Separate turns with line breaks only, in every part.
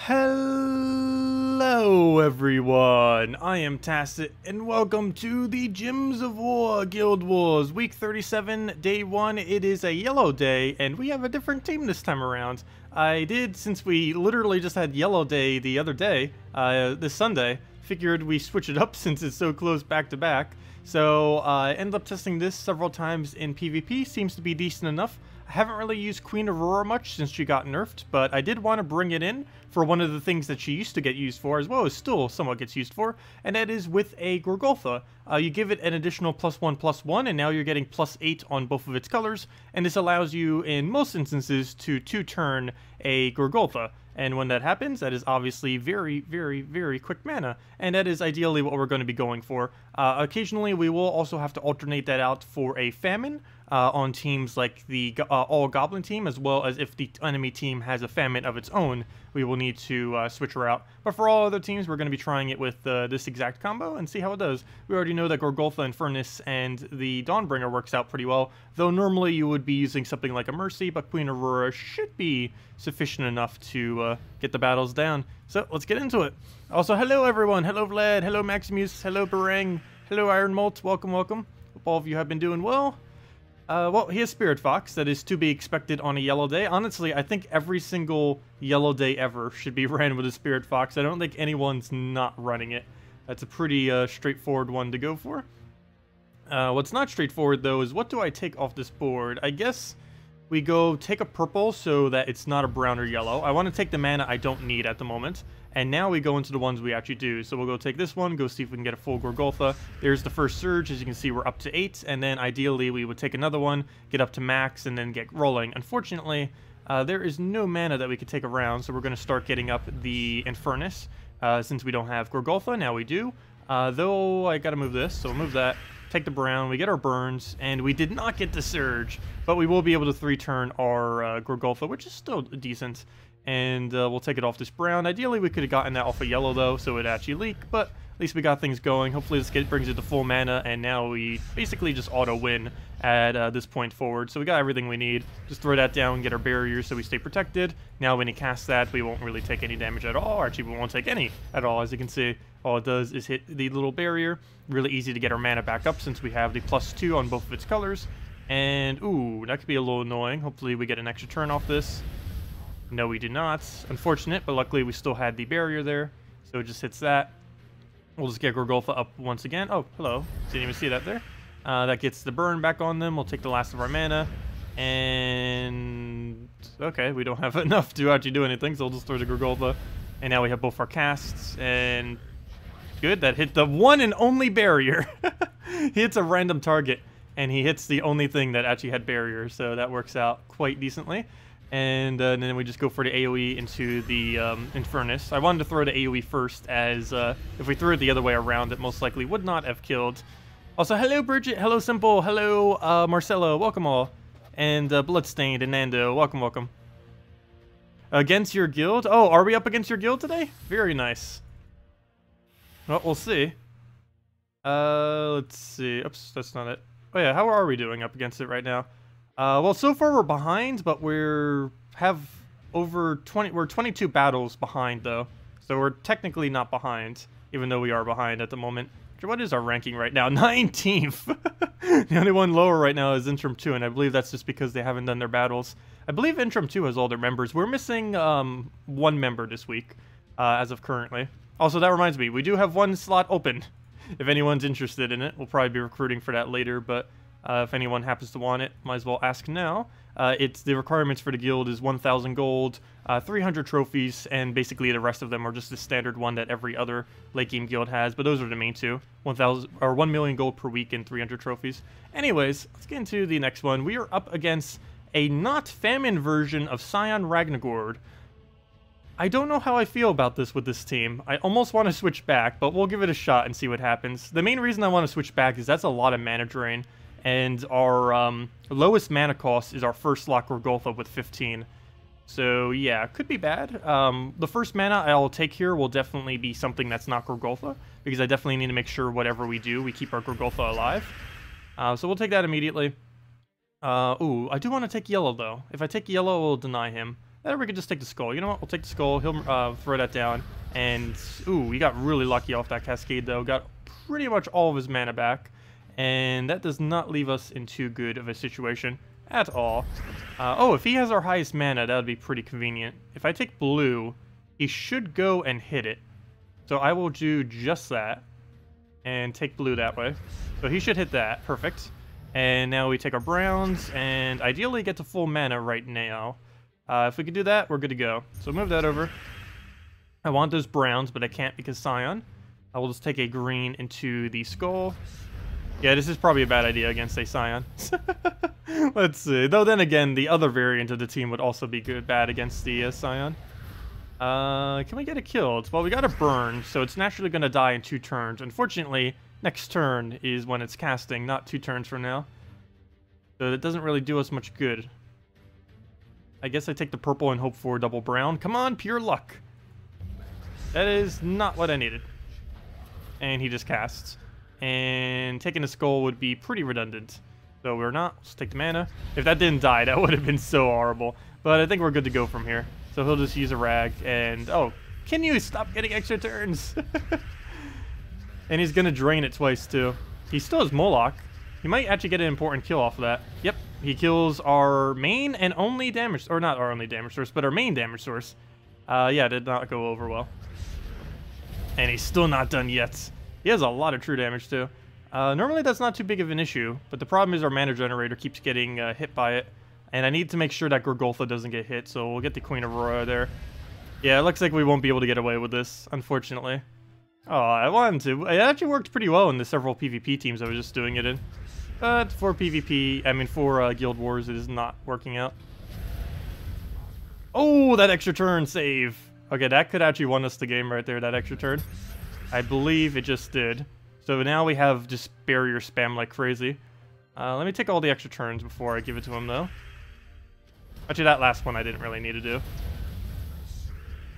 Hello everyone, I am Tacet, and welcome to the Gyms of War Guild Wars, week 37, day 1. It is a yellow day, and we have a different team this time around. Since we literally just had yellow day the other day, this Sunday, figured we switch it up since it's so close back to back. So I ended up testing this several times in PvP, seems to be decent enough. I haven't really used Queen Aurora much since she got nerfed, but I did want to bring it in for one of the things that she used to get used for, as well as still somewhat gets used for, and that is with a Gorgotha. You give it an additional +1/+1, and now you're getting +8 on both of its colors, and this allows you, in most instances, to two-turn a Gorgotha. And when that happens, that is obviously very, very, very quick mana, and that is ideally what we're going to be going for. Occasionally, we will also have to alternate that out for a Famine on teams like the all-Goblin team, as well as if the enemy team has a Famine of its own, we will need to switch her out. But for all other teams, we're going to be trying it with this exact combo and see how it does. We already know that Gorgotha and Furnace and the Dawnbringer works out pretty well, though normally you would be using something like a Mercy, but Queen Aurora should be sufficient enough to get the battles down. So let's get into it. Also, hello everyone. Hello Vlad. Hello Maximuse. Hello Dbarrel. Hello Ironmolt. Welcome, welcome. Hope all of you have been doing well. Well, he has Spirit Fox. That is to be expected on a yellow day. Honestly, I think every single yellow day ever should be ran with a Spirit Fox. I don't think anyone's not running it. That's a pretty straightforward one to go for. What's not straightforward, though, is what do I take off this board? I guess we go take a purple so that it's not a brown or yellow. I want to take the mana I don't need at the moment. And now we go into the ones we actually do. So we'll go take this one, go see if we can get a full Gorgotha. There's the first surge. As you can see, we're up to 8. And then ideally, we would take another one, get up to max, and then get rolling. Unfortunately, there is no mana that we could take around. So we're going to start getting up the Infernus. Since we don't have Gorgotha, now we do. Though I got to move this, so we'll move that. Take the brown, we get our burns, and we did not get the surge. But we will be able to 3-turn our Gorgotha, which is still decent. And we'll take it off this brown. Ideally, we could have gotten that off a yellow, though, so it'd actually leak. But at least we got things going. Hopefully, this brings it to full mana, and now we basically just auto-win at this point forward. So we got everything we need. Just throw that down, get our barriers so we stay protected. Now, when he casts that, we won't really take any damage at all. Or actually, we won't take any at all. As you can see, all it does is hit the little barrier. Really easy to get our mana back up since we have the +2 on both of its colors. And, ooh, that could be a little annoying. Hopefully, we get an extra turn off this. No, we did not. Unfortunate, but luckily we still had the barrier there. So it just hits that. We'll just get Gorgotha up once again. Oh, hello. Didn't even see that there. That gets the burn back on them. We'll take the last of our mana. And... okay, we don't have enough to actually do anything, so we'll just throw the Gorgotha. And now we have both our casts. And... good, that hit the one and only barrier. He hits a random target, and he hits the only thing that actually had barrier. So that works out quite decently. And then we just go for the AoE into the Infernus. I wanted to throw the AoE first, as if we threw it the other way around, it most likely would not have killed. Also, hello Bridget, hello Simple, hello Marcelo, welcome all. And Bloodstained and Nando, welcome, welcome. Against your guild? Oh, are we up against your guild today? Very nice. Well, we'll see. Let's see. Oops, that's not it. Oh yeah, how are we doing up against it right now? Well, so far we're behind, but we're 22 battles behind, though. So we're technically not behind, even though we are behind at the moment. What is our ranking right now? 19th! The only one lower right now is Interim 2, and I believe that's just because they haven't done their battles. I believe Interim 2 has all their members. We're missing one member this week, as of currently. Also, that reminds me, we do have one slot open. If anyone's interested in it, we'll probably be recruiting for that later, but... if anyone happens to want it, might as well ask now. It's the requirements for the guild is 1,000 gold, 300 trophies, and basically the rest of them are just the standard one that every other late game guild has. But those are the main two: 1 million gold per week and 300 trophies. Anyways, let's get into the next one. We are up against a not famine version of Scion Ragnagord. I don't know how I feel about this with this team. I almost want to switch back, but we'll give it a shot and see what happens. The main reason I want to switch back is that's a lot of mana drain. And our lowest mana cost is our first slot Gorgotha with 15. So yeah, could be bad. The first mana I'll take here will definitely be something that's not Gorgotha, because I definitely need to make sure whatever we do, we keep our Gorgotha alive. So we'll take that immediately. Ooh, I do want to take yellow, though. If I take yellow, we'll deny him. Or we could just take the skull. You know what? We'll take the skull. He'll throw that down. And, ooh, we got really lucky off that cascade, though. Got pretty much all of his mana back. And that does not leave us in too good of a situation at all. Oh, if he has our highest mana, that would be pretty convenient. If I take blue, he should go and hit it. So I will do just that. And take blue that way. So he should hit that. Perfect. And now we take our browns and ideally get to full mana right now. If we can do that, we're good to go. So move that over. I want those browns, but I can't because Scion. I will just take a green into the skull. Yeah, this is probably a bad idea against a Scion. Let's see. Though then again, the other variant of the team would also be bad against the Scion. Can we get it killed? Well, we got a burn, so it's naturally going to die in 2 turns. Unfortunately, next turn is when it's casting, not 2 turns from now. So that doesn't really do us much good. I guess I take the purple and hope for double brown. Come on, pure luck. That is not what I needed. And he just casts. And taking the skull would be pretty redundant. So we're not. Let's take the mana. If that didn't die, that would have been so horrible. But I think we're good to go from here. So he'll just use a rag and... Oh, can you stop getting extra turns? And he's going to drain it twice, too. He still has Moloch. He might actually get an important kill off of that. Yep, he kills our main and only damage... Or not our only damage source, but our main damage source. Yeah, did not go over well. And he's still not done yet. He has a lot of true damage, too. Normally that's not too big of an issue, but the problem is our mana generator keeps getting hit by it. And I need to make sure that Gorgotha doesn't get hit, so we'll get the Queen Aurora there. Yeah, it looks like we won't be able to get away with this, unfortunately. Oh, I wanted to. It actually worked pretty well in the several PvP teams I was just doing it in. But for PvP, I mean for Guild Wars, it is not working out. Oh, that extra turn save. Okay, that could actually won us the game right there, that extra turn. I believe it just did. So now we have just barrier spam like crazy. Let me take all the extra turns before I give it to him, though. Actually, that last one I didn't really need to do.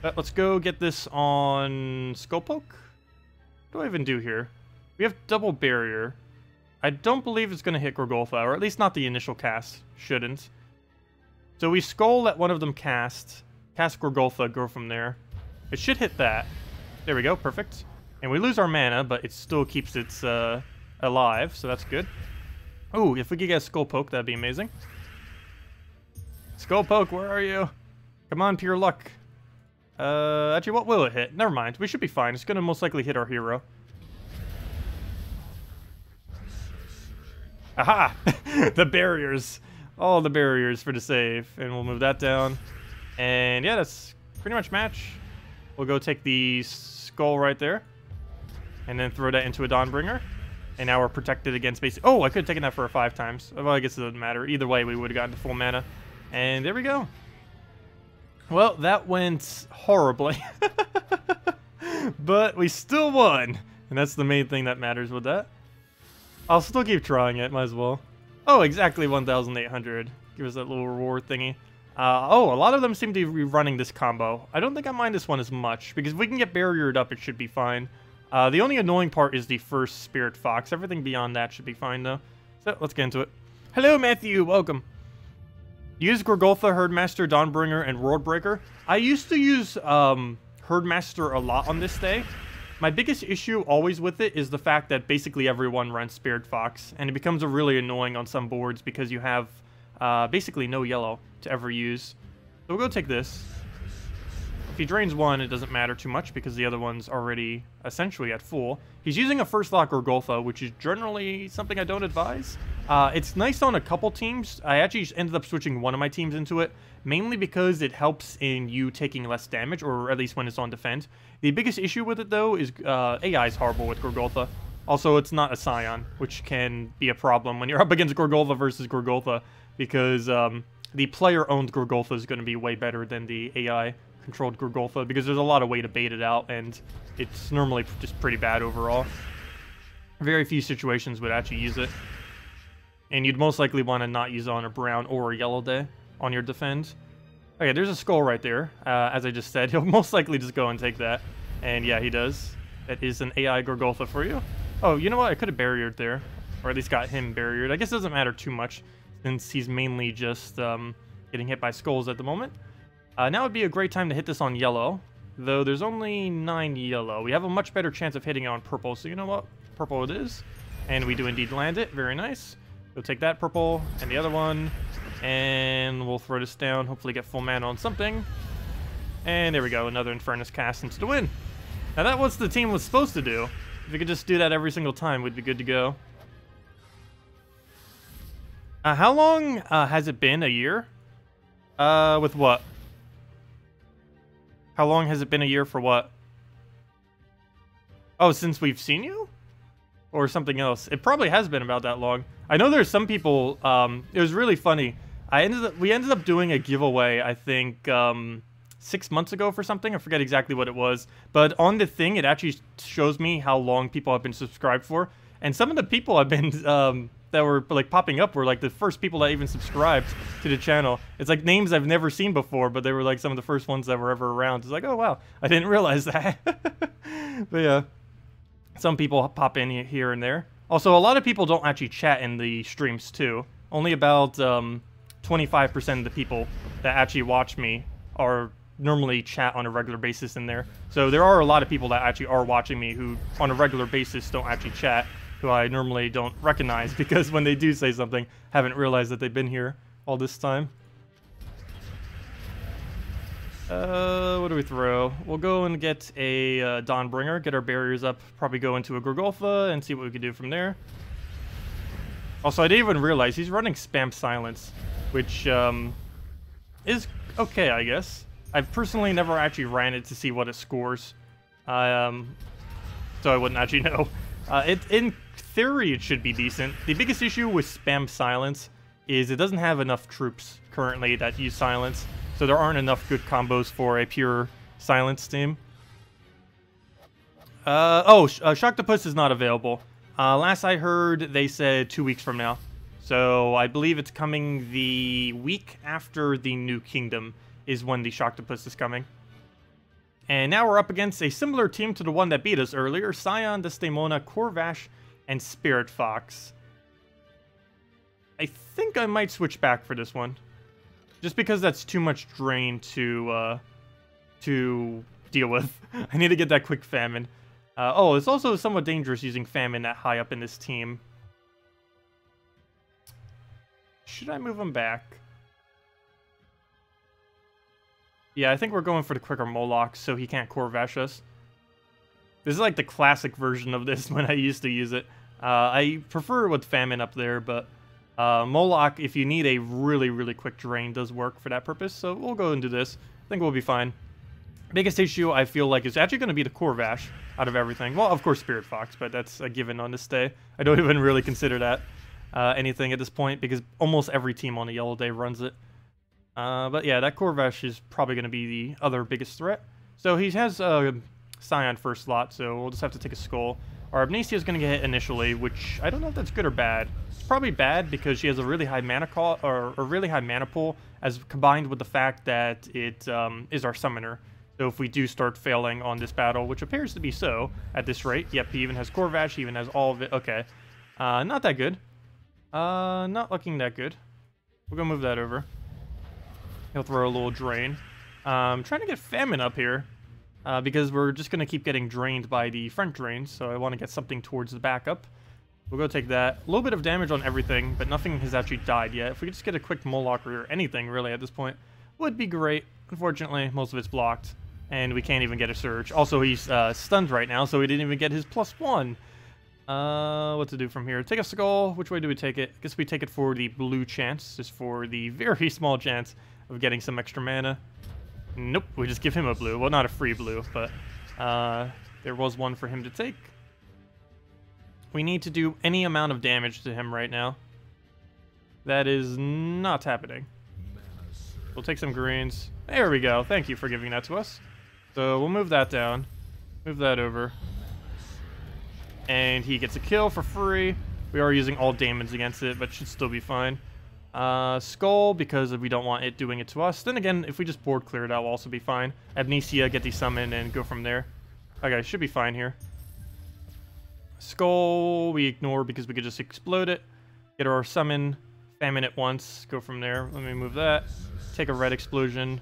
But let's go get this on Skullpoke. What do I even do here? We have double barrier. I don't believe it's going to hit Gorgotha, or at least not the initial cast. Shouldn't. So we Skull, let one of them cast Gorgotha, go from there. It should hit that. There we go, perfect. And we lose our mana, but it still keeps it alive, so that's good. Ooh, if we could get Skullpoke, that'd be amazing. Skullpoke, where are you? Come on, pure luck. Actually, what will it hit? Never mind. We should be fine. It's going to most likely hit our hero. Aha! The barriers. All the barriers for the save. And we'll move that down. And yeah, that's pretty much match. We'll go take the skull right there. And then throw that into a Dawnbringer. And now we're protected against basic... Oh, I could have taken that for 5 times. Well, I guess it doesn't matter. Either way, we would have gotten to full mana. And there we go. Well, that went horribly. But we still won. And that's the main thing that matters with that. I'll still keep trying it. Might as well. Oh, exactly 1,800. Give us that little reward thingy. Oh, a lot of them seem to be running this combo. I don't think I mind this one as much. Because if we can get barriered up, it should be fine. The only annoying part is the first Spirit Fox. Everything beyond that should be fine, though. So, let's get into it. Hello, Matthew. Welcome. Use Gorgotha, Herdmaster, Dawnbringer, and Worldbreaker. I used to use Herdmaster a lot on this day. My biggest issue always with it is the fact that basically everyone runs Spirit Fox, and it becomes really annoying on some boards because you have basically no yellow to ever use. So we'll go take this. If he drains one, it doesn't matter too much because the other one's already essentially at full. He's using a first slot Gorgotha, which is generally something I don't advise. It's nice on a couple teams. I actually ended up switching one of my teams into it, mainly because it helps in you taking less damage, or at least when it's on defense. The biggest issue with it, though, is AI is horrible with Gorgotha. Also, it's not a Scion, which can be a problem when you're up against Gorgotha versus Gorgotha, because the player-owned Gorgotha is going to be way better than the AI-controlled Gorgotha, because there's a lot of way to bait it out, and it's normally just pretty bad overall. Very few situations would actually use it. And you'd most likely want to not use it on a brown or a yellow day on your defend. Okay, there's a skull right there. As I just said, he'll most likely just go and take that. And yeah, he does. That is an AI Gorgotha for you. Oh, you know what? I could have barriered there. Or at least got him barriered. I guess it doesn't matter too much, since he's mainly just getting hit by skulls at the moment. Now would be a great time to hit this on yellow, though there's only 9 yellow. We have a much better chance of hitting it on purple, so you know what? Purple it is. And we do indeed land it. Very nice. We'll take that purple and the other one, and we'll throw this down, hopefully get full mana on something. And there we go, another Infernus cast into the win. Now that was the team was supposed to do. If we could just do that every single time, we'd be good to go. How long has it been? A year? With what? How long has it been a year for what? Oh, since we've seen you? Or something else? It probably has been about that long. I know there's some people, it was really funny. We ended up doing a giveaway, I think, 6 months ago for something. I forget exactly what it was. But on the thing, it actually shows me how long people have been subscribed for. And some of the people have been, that were like popping up were like the first people that even subscribed to the channel. It's like names I've never seen before, but they were like some of the first ones that were ever around. It's like, oh wow, I didn't realize that. But yeah, some people pop in here and there. Also, a lot of people don't actually chat in the streams too. Only about 25% of the people that actually watch me are normally chat on a regular basis in there. So there are a lot of people that actually are watching me who on a regular basis don't actually chat, who I normally don't recognize because when they do say something, haven't realized that they've been here all this time. What do we throw? We'll go and get a Dawnbringer, get our barriers up, probably go into a Gorgotha and see what we can do from there. Also, I didn't even realize he's running Spam Silence, which is okay, I guess. I've personally never actually ran it to see what it scores, so I wouldn't actually know. In theory, it should be decent. The biggest issue with Spam Silence is it doesn't have enough troops currently that use Silence, so there aren't enough good combos for a pure Silence team. Shocktopus is not available. Last I heard, they said 2 weeks from now. So I believe it's coming the week after the New Kingdom is when the Shocktopus is coming. And now we're up against a similar team to the one that beat us earlier. Scion, Desdemona, Corvash, and Spirit Fox. I think I might switch back for this one. Just because that's too much drain to deal with. I need to get that quick Famine. It's also somewhat dangerous using Famine that high up in this team. Should I move him back? Yeah, I think we're going for the quicker Moloch so he can't Corvash us. This is like the classic version of this when I used to use it. I prefer with Famine up there, but Moloch, if you need a really, really quick drain, does work for that purpose. So we'll go and do this. I think we'll be fine. Biggest issue, I feel like, is actually going to be the Corvash out of everything. Well, of course, Spirit Fox, but that's a given on this day. I don't even really consider that anything at this point because almost every team on a yellow day runs it. But yeah, that Corvash is probably going to be the other biggest threat. So he has Scion first slot, so we'll just have to take a Skull. Our Amnesia is going to get hit initially, which I don't know if that's good or bad. It's probably bad because she has a really high mana call or a really high mana pool, as combined with the fact that it is our summoner. So if we do start failing on this battle, which appears to be so at this rate, yep, he even has Corvash, he even has all of it. Okay, not that good. Not looking that good. We're gonna move that over. He'll throw a little drain. Trying to get Famine up here. Because we're just going to keep getting drained by the front drains, so I want to get something towards the backup. We'll go take that. A little bit of damage on everything, but nothing has actually died yet. If we could just get a quick Moloch or anything, really, at this point, would be great. Unfortunately, most of it's blocked, and we can't even get a Surge. Also, he's stunned right now, so he didn't even get his +1. What to do from here? Take a Skull. Which way do we take it? I guess we take it for the blue chance, just for the very small chance of getting some extra mana. Nope, we just give him a blue. Well, not a free blue, but there was one for him to take. We need to do any amount of damage to him right now. That is not happening. We'll take some greens. There we go. Thank you for giving that to us. So we'll move that down. Move that over. And he gets a kill for free. We are using all demons against it, but should still be fine. Skull, because we don't want it doing it to us. Then again, if we just board clear, that will also be fine. Amnesia, get the summon, and go from there. Okay, should be fine here. Skull, we ignore because we could just explode it. Get our summon, Famine it once, go from there. Let me move that. Take a red explosion.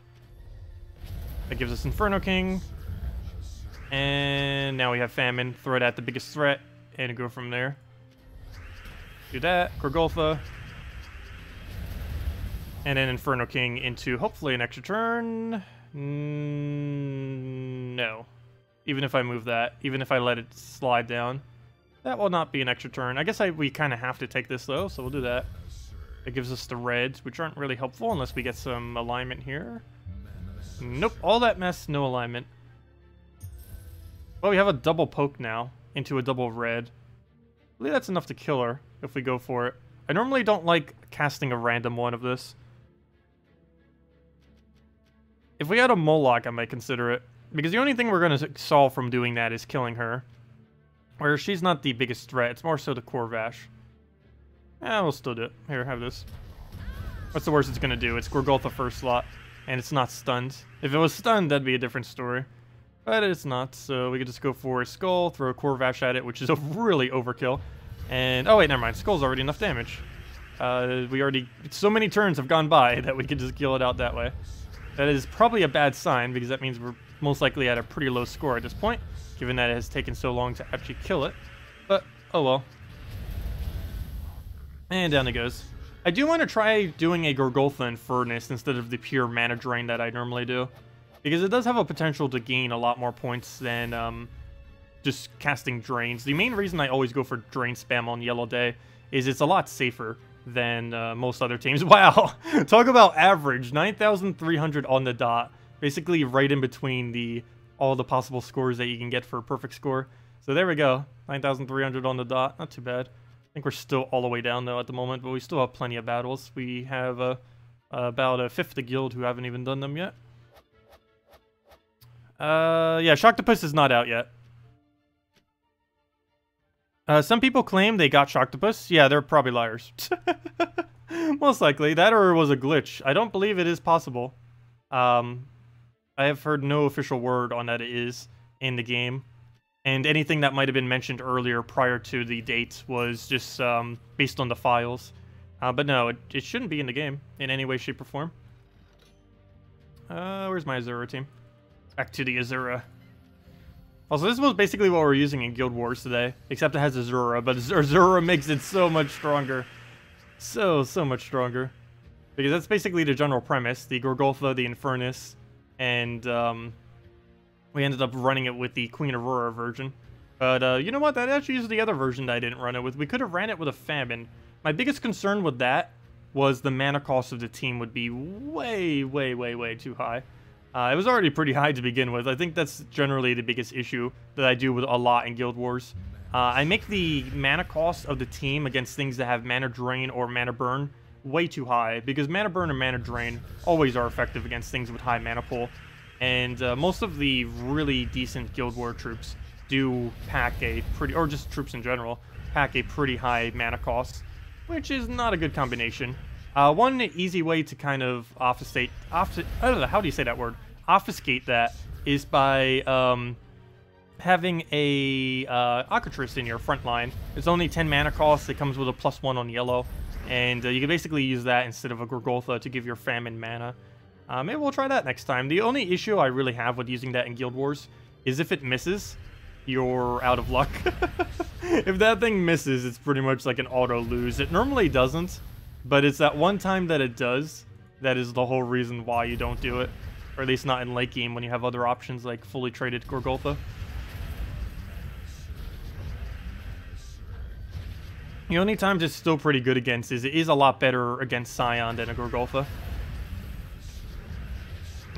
That gives us Inferno King. And now we have Famine. Throw it at the biggest threat and go from there. Do that. Gorgotha. And then Inferno King into hopefully an extra turn. No. Even if I move that, even if I let it slide down, that will not be an extra turn. I guess we kind of have to take this though, so we'll do that. It gives us the reds, which aren't really helpful unless we get some alignment here. Nope, all that mess, no alignment. Well, we have a double poke now into a double red. I believe that's enough to kill her if we go for it. I normally don't like casting a random one of this. If we had a Moloch, I might consider it. Because the only thing we're going to solve from doing that is killing her. Where she's not the biggest threat, it's more so the Corvash. We'll still do it. Here, have this. What's the worst it's going to do? It's Gorgotha first slot, and it's not stunned. If it was stunned, that'd be a different story. But it's not, so we could just go for a Skull, throw a Corvash at it, which is a really overkill. And, oh wait, never mind. Skull's already enough damage. So many turns have gone by that we could just kill it out that way. That is probably a bad sign, because that means we're most likely at a pretty low score at this point, given that it has taken so long to actually kill it. But, oh well. And down it goes. I do want to try doing a Gorgotha in Furnace instead of the pure mana drain that I normally do, because it does have a potential to gain a lot more points than just casting drains. The main reason I always go for drain spam on Yellow Day is it's a lot safer than most other teams. Wow, talk about average, 9,300 on the dot, basically right in between all the possible scores that you can get for a perfect score. So there we go, 9,300 on the dot, not too bad. I think we're still all the way down though at the moment, but we still have plenty of battles. We have about a fifth of guild who haven't even done them yet. Yeah, Shocktopus is not out yet. Some people claim they got Shocktopus. Yeah, they're probably liars. Most likely. That or it was a glitch. I don't believe it is possible. I have heard no official word on that it is in the game. And anything that might have been mentioned earlier prior to the date was just based on the files. But no, it shouldn't be in the game in any way, shape, or form. Where's my Azura team? Back to the Azura. Also, this was basically what we're using in Guild Wars today, except it has Azura, but Azura makes it so much stronger. So much stronger. Because that's basically the general premise, the Gorgotha, the Infernus, and we ended up running it with the Queen Aurora version. But you know what, that actually is the other version that I didn't run it with. We could have ran it with a Famine. My biggest concern with that was the mana cost of the team would be way too high. It was already pretty high to begin with. I think that's generally the biggest issue that I do with a lot in Guild Wars. I make the mana cost of the team against things that have mana drain or mana burn way too high, because mana burn and mana drain always are effective against things with high mana pool. And most of the really decent Guild War troops do pack a pretty, or just troops in general, pack a pretty high mana cost, which is not a good combination. One easy way to kind of obfuscate that is by having a Arcatris in your front line. It's only 10 mana cost, it comes with a +1 on yellow, and you can basically use that instead of a Gorgotha to give your Famine mana. Maybe we'll try that next time. The only issue I really have with using that in Guild Wars is if it misses, you're out of luck. If that thing misses, it's pretty much like an auto lose. It normally doesn't, but it's that one time that it does that is the whole reason why you don't do it. Or at least not in late game when you have other options like fully traded Gorgotha. The only times it's still pretty good against is it is a lot better against Scion than a Gorgotha.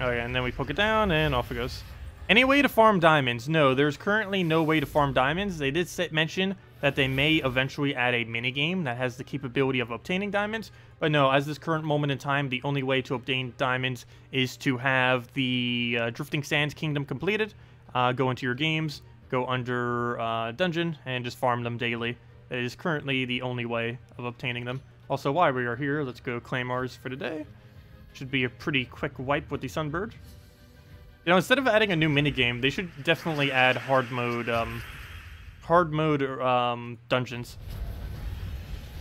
Oh yeah, and then we poke it down and off it goes. Any way to farm diamonds? No, there's currently no way to farm diamonds. They did mention that they may eventually add a minigame that has the capability of obtaining diamonds. But no, as this current moment in time, the only way to obtain diamonds is to have the Drifting Sands Kingdom completed, go into your games, go under dungeon, and just farm them daily. That is currently the only way of obtaining them. Also, while we are here, let's go claim ours for today. Should be a pretty quick wipe with the Sunbird. You know, instead of adding a new minigame, they should definitely add hard mode dungeons.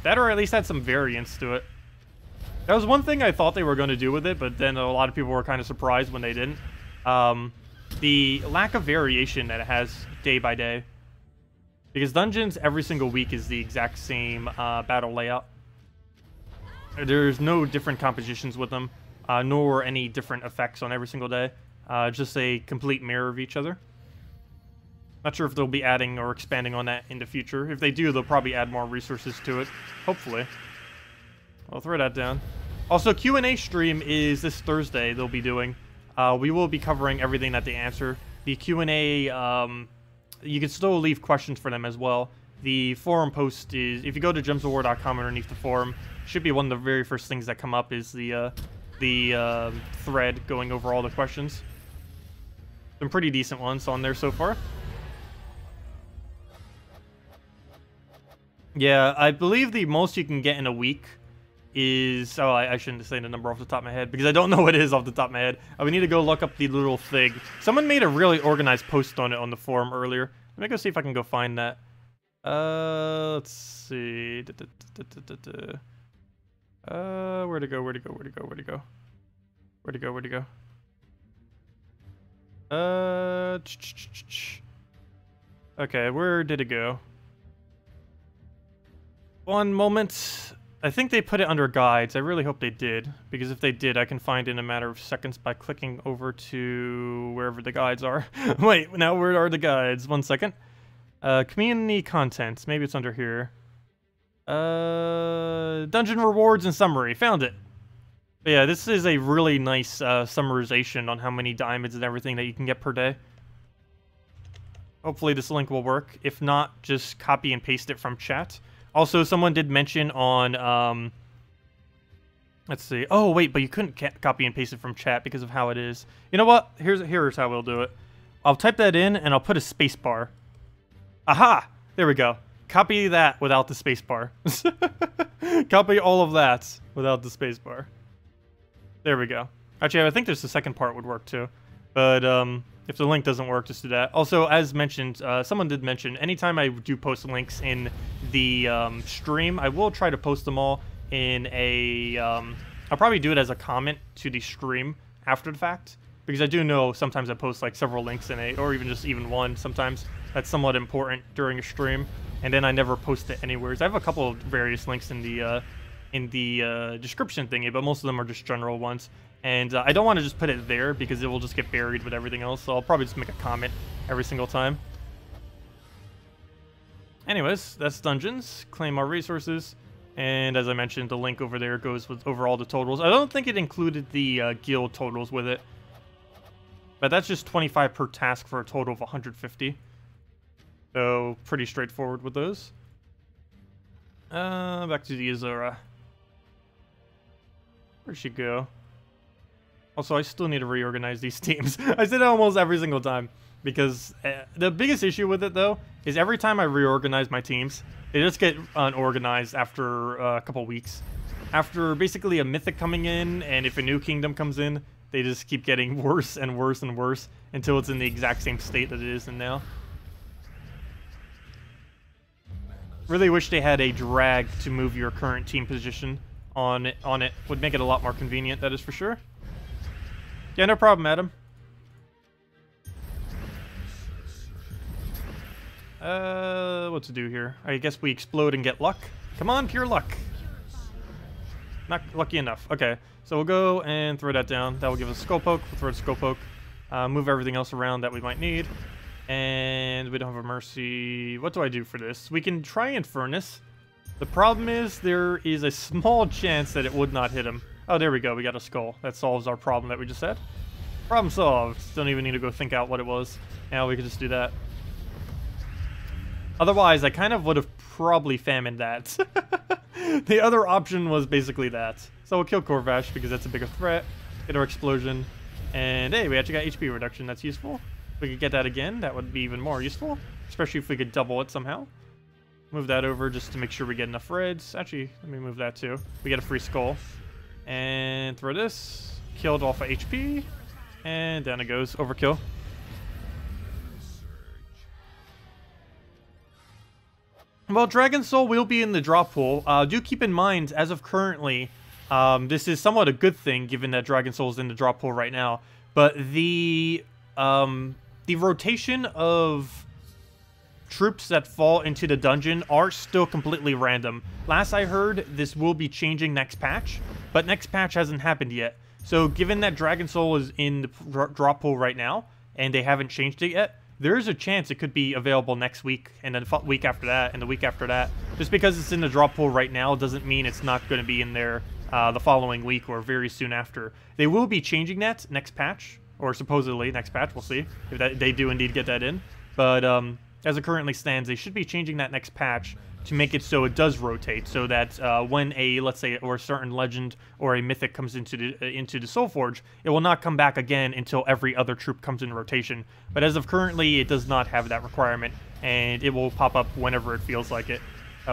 That, or at least add some variance to it. That was one thing I thought they were going to do with it, but then a lot of people were kind of surprised when they didn't. the lack of variation that it has day by day. Because dungeons every single week is the exact same battle layout. There's no different compositions with them, nor any different effects on every single day. Just a complete mirror of each other. Not sure if they'll be adding or expanding on that in the future. If they do, they'll probably add more resources to it. Hopefully. I'll throw that down. Also, Q&A stream is this Thursday they'll be doing. We will be covering everything that they answer. The Q&A, you can still leave questions for them as well. The forum post is, if you go to gemsofwar.com underneath the forum, should be one of the very first things that come up is the thread going over all the questions. Some pretty decent ones on there so far. Yeah, I believe the most you can get in a week is... Oh, I shouldn't say the number off the top of my head, because I don't know what it is off the top of my head. We need to go look up the little thing. Someone made a really organized post on it on the forum earlier. Let me go see if I can go find that. Let's see. Where'd it go? Okay, where did it go? One moment. I think they put it under guides. I really hope they did, because if they did, I can find it in a matter of seconds by clicking over to wherever the guides are. Wait, now where are the guides? 1 second. Community contents. Maybe it's under here. Dungeon rewards and summary. Found it. But yeah, this is a really nice summarization on how many diamonds and everything that you can get per day. Hopefully this link will work. If not, just copy and paste it from chat. Also, someone did mention on, let's see. Oh, wait, but you couldn't copy and paste it from chat because of how it is. You know what? Here's how we'll do it. I'll type that in, and I'll put a space bar. Aha! There we go. Copy that without the space bar. Copy all of that without the space bar. There we go. Actually, I think there's the second part would work, too. But, if the link doesn't work, just do that. Also, as mentioned, someone did mention, anytime I do post links in the stream, I will try to post them all in a... I'll probably do it as a comment to the stream after the fact, because I do know sometimes I post like several links in or even one sometimes. That's somewhat important during a stream, and then I never post it anywhere. I have a couple of various links in the description thingy, but most of them are just general ones. And I don't want to just put it there because it will just get buried with everything else, so I'll probably just make a comment every single time. Anyways, that's dungeons. Claim our resources. And as I mentioned, the link over there goes with over all the totals. I don't think it included the guild totals with it. But that's just 25 per task for a total of 150. So, pretty straightforward with those. Back to the Aurora. Where'd she go? Also, I still need to reorganize these teams. I say that almost every single time. Because the biggest issue with it, though, is every time I reorganize my teams, they just get unorganized after a couple weeks. After basically a mythic coming in, and if a new kingdom comes in, they just keep getting worse and worse and worse until it's in the exact same state that it is in now. Really wish they had a drag to move your current team position on it. Would make it a lot more convenient, that is for sure. Yeah, no problem, Adam. What to do here? I guess we explode and get luck. Come on, pure luck. Not lucky enough. Okay, so we'll go and throw that down. That will give us a skull poke. We'll throw a skull poke. Move everything else around that we might need. And we don't have a mercy. What do I do for this? We can try and furnace. The problem is there is a small chance that it would not hit him. Oh, there we go. We got a skull. That solves our problem that we just had. Problem solved. Don't even need to go think out what it was. Now we can just do that. Otherwise, I kind of would have probably famined that. The other option was basically that. So we'll kill Corvash because that's a bigger threat. Get our explosion. And hey, we actually got HP reduction. That's useful. If we could get that again, that would be even more useful. Especially if we could double it somehow. Move that over just to make sure we get enough reds. Actually, let me move that too. We get a free skull. And throw this. Killed off of HP. And down it goes. Overkill. Well, Dragon Soul will be in the drop pool. Do keep in mind, as of currently, this is somewhat a good thing, given that Dragon Soul is in the drop pool right now. But the rotation of troops that fall into the dungeon are still completely random. Last I heard, this will be changing next patch, but next patch hasn't happened yet. So given that Dragon Soul is in the drop pool right now, and they haven't changed it yet, there is a chance it could be available next week, and then the week after that, and the week after that. Just because it's in the drop pool right now doesn't mean it's not going to be in there the following week or very soon after. They will be changing that next patch, or supposedly next patch. We'll see if they do indeed get that in. But as it currently stands, they should be changing that next patch to make it so it does rotate, so that when a, let's say, or a certain legend or a mythic comes into the Soul Forge, it will not come back again until every other troop comes in rotation. But as of currently, it does not have that requirement, and it will pop up whenever it feels like it.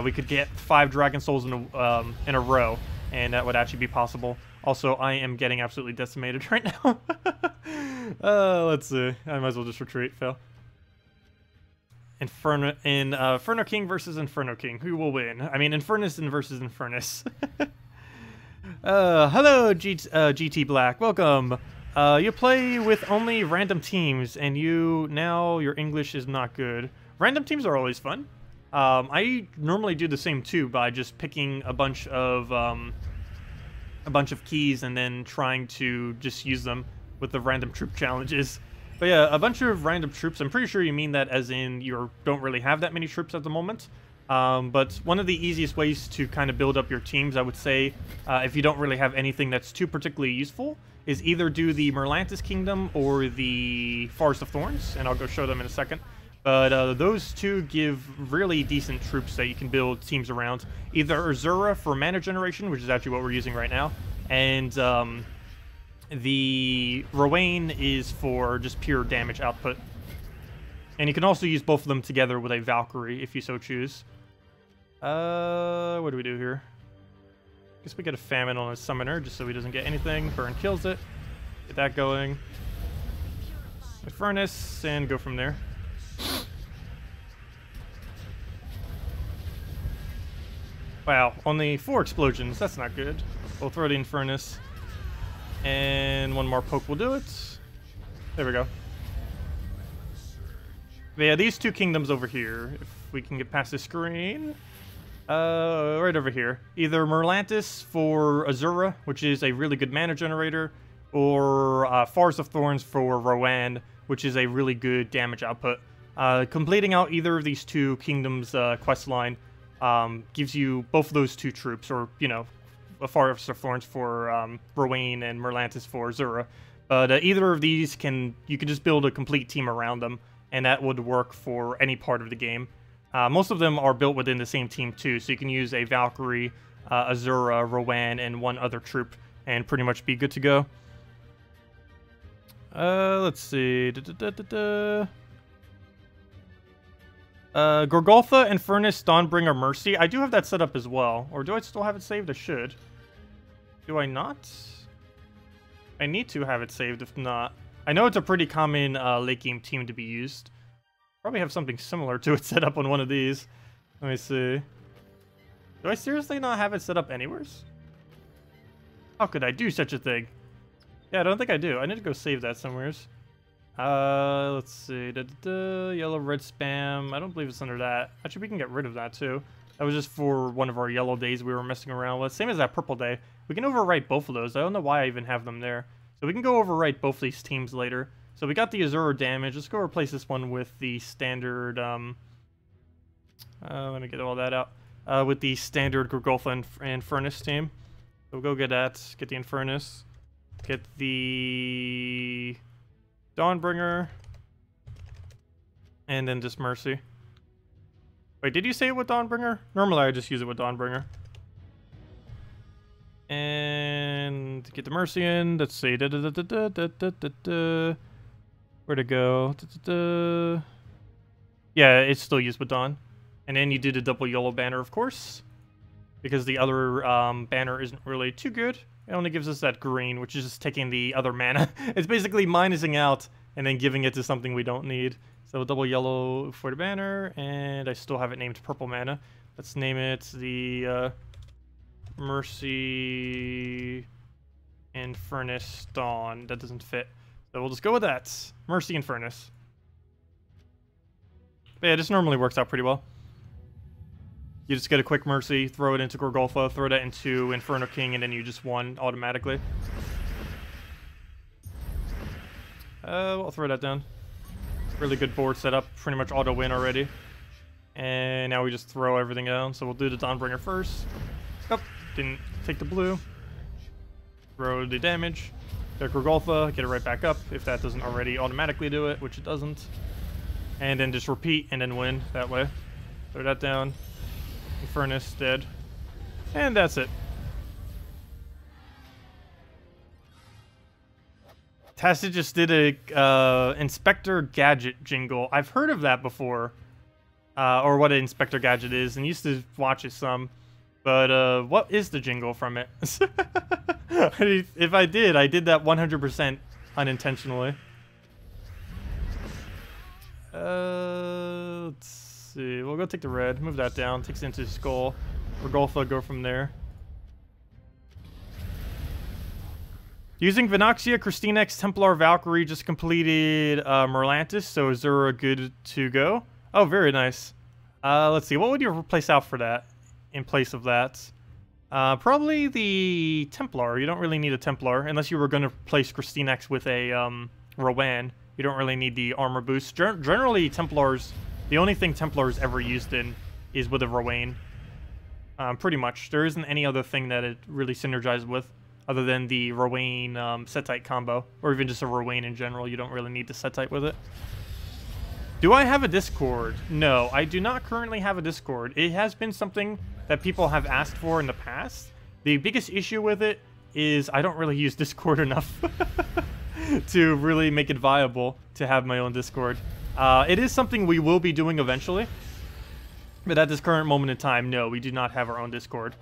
We could get 5 Dragon Souls in a row, and that would actually be possible. Also, I am getting absolutely decimated right now. Let's see. I might as well just retreat, fail. Inferno King versus Inferno King. Who will win? I mean, Infernus versus Infernus. Hello, GT Black. Welcome. You play with only random teams, and your English is not good. Random teams are always fun. I normally do the same too by just picking a bunch of keys and then trying to just use them with the random troop challenges. But yeah, a bunch of random troops. I'm pretty sure you mean that as in you don't really have that many troops at the moment. But one of the easiest ways to kind of build up your teams, I would say, if you don't really have anything that's too particularly useful, is either do the Merlantis Kingdom or the Forest of Thorns, and I'll go show them in a second. But those two give really decent troops that you can build teams around. Either Azura for mana generation, which is actually what we're using right now, and the Rowan is for just pure damage output. And you can also use both of them together with a Valkyrie if you so choose. What do we do here? Guess we get a Famine on a Summoner just so he doesn't get anything. Burn kills it. Get that going. A Furnace and go from there. Wow, only 4 explosions. That's not good. We'll throw the Infernus. And one more poke will do it. There we go. But yeah, these 2 kingdoms over here, if we can get past the screen. Right over here. Either Merlantis for Azura, which is a really good mana generator, or Forest of Thorns for Rowan, which is a really good damage output. Completing out either of these 2 kingdoms quest line gives you both of those 2 troops, or, you know, a Forest of Thorns for Rowan and Merlantis for Azura. But either of these you can just build a complete team around them, and that would work for any part of the game. Most of them are built within the same team too, so you can use a Valkyrie, Azura, Rowan, and one other troop, and pretty much be good to go. Let's see. Gorgotha, Infernus, Dawnbringer, Mercy. I do have that set up as well. Or do I still have it saved? I should. Do I not? I need to have it saved if not. I know it's a pretty common late game team to be used. Probably have something similar to it set up on one of these. Let me see. Do I seriously not have it set up anywheres? How could I do such a thing? Yeah, I don't think I do. I need to go save that somewheres. Let's see. Yellow, red spam. I don't believe it's under that. Actually, we can get rid of that too. That was just for one of our yellow days we were messing around with. Same as that purple day. We can overwrite both of those. I don't know why I even have them there. So we can go overwrite both these teams later. So we got the Azura damage. Let's go replace this one with the standard... let me get all that out. With the standard Gorgotha and Furnace team. So we'll go get that. Get the Infernus. Get the... Dawnbringer. And then just Mercy. Wait, did you say it with Dawnbringer? Normally I just use it with Dawnbringer. And get the Mercy in. Let's see. Where'd it go? Yeah, it's still used with Dawn. And then you do the double yellow banner, of course. Because the other banner isn't really too good. It only gives us that green, which is just taking the other mana. It's basically minusing out and then giving it to something we don't need. So double yellow for the banner, and I still have it named purple mana. Let's name it the Mercy and Furnace Dawn. That doesn't fit. So we'll just go with that. Mercy and Furnace. But yeah, this normally works out pretty well. You just get a quick Mercy, throw it into Gorgotha, throw that into Inferno King, and then you just won automatically. I'll throw that down. Really good board setup, pretty much auto win already. And now we just throw everything down. So we'll do the Dawnbringer first. Oh, didn't take the blue. Throw the damage. Get Gorgotha, get it right back up if that doesn't already automatically do it, which it doesn't. And then just repeat and then win that way. Throw that down. Furnace dead. And that's it. Tacet just did a Inspector Gadget jingle. I've heard of that before. Or what an Inspector Gadget is, and used to watch it some. But what is the jingle from it? If I did that 100% unintentionally. Let's see. We'll go take the red. Move that down. Takes it into his skull. Gorgotha, go from there. Using Venoxia, KrissTigger, Templar, Valkyrie just completed Merlantis, so Azura good to go. Oh, very nice. Let's see. What would you replace out for that? In place of that? Probably the Templar. You don't really need a Templar, unless you were going to replace KrissTigger with a Rowan. You don't really need the armor boost. Generally, Templars, the only thing Templars ever used in is with a Rowan. Pretty much. There isn't any other thing that it really synergizes with, other than the Rowan Setite combo, or even just a Rowan in general. You don't really need the Setite with it. Do I have a Discord? No, I do not currently have a Discord. It has been something that people have asked for in the past. The biggest issue with it is I don't really use Discord enough to really make it viable to have my own Discord. It is something we will be doing eventually, but at this current moment in time, no, we do not have our own Discord.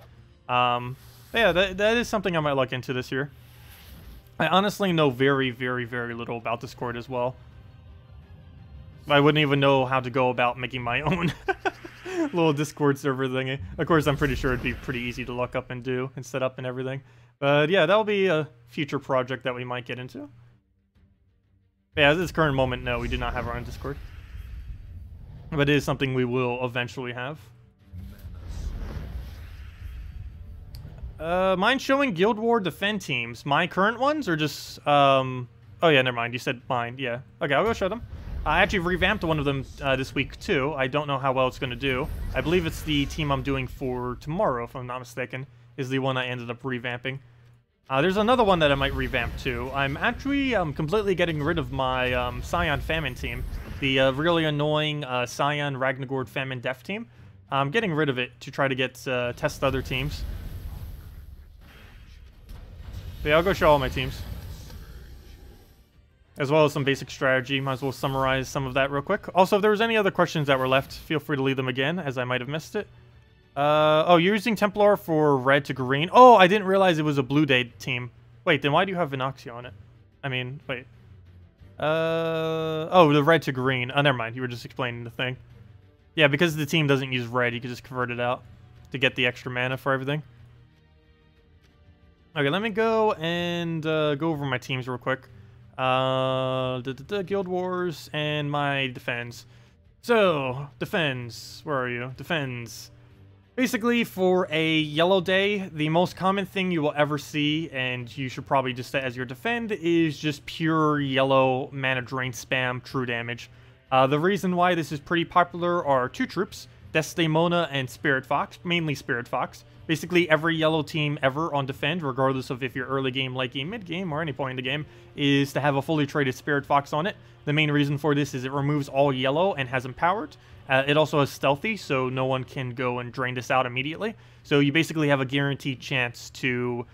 Yeah, that is something I might look into this year. I honestly know very, very, very little about Discord as well. I wouldn't even know how to go about making my own little Discord server thingy. Of course, I'm pretty sure it'd be pretty easy to look up and do and set up and everything. But yeah, that'll be a future project that we might get into. But yeah, at this current moment, no, we do not have our own Discord. But it is something we will eventually have. Mind showing Guild War defend teams. My current ones or just, oh yeah, never mind. You said mine, yeah. Okay, I'll go show them. I actually revamped one of them this week too. I don't know how well it's going to do. I believe it's the team I'm doing for tomorrow, if I'm not mistaken, is the one I ended up revamping. There's another one that I might revamp too. I'm actually completely getting rid of my Scion Famine team. The really annoying Scion Ragnagord Famine Def team. I'm getting rid of it to try to get test other teams. But yeah, I'll go show all my teams. As well as some basic strategy. Might as well summarize some of that real quick. Also, if there was any other questions that were left, feel free to leave them again, as I might have missed it. Oh, you're using Templar for red to green. Oh, I didn't realize it was a Blue Day team. Wait, then why do you have Venoxia on it? I mean, wait. Oh, the red to green. Oh, never mind. You were just explaining the thing. Yeah, because the team doesn't use red, you can just convert it out to get the extra mana for everything. Okay, let me go and go over my teams real quick. Guild Wars and my defense. So, defense. Where are you? Defense. Basically, for a yellow day, the most common thing you will ever see, and you should probably just set as your defend, is just pure yellow mana drain spam true damage. The reason why this is pretty popular are two troops, Desdemona and Spirit Fox, mainly Spirit Fox. Basically, every yellow team ever on defend, regardless of if you're early game, late game, mid game, or any point in the game, is to have a fully traded Spirit Fox on it. The main reason for this is it removes all yellow and has empowered. It also has stealthy, so no one can go and drain this out immediately. So you basically have a guaranteed chance to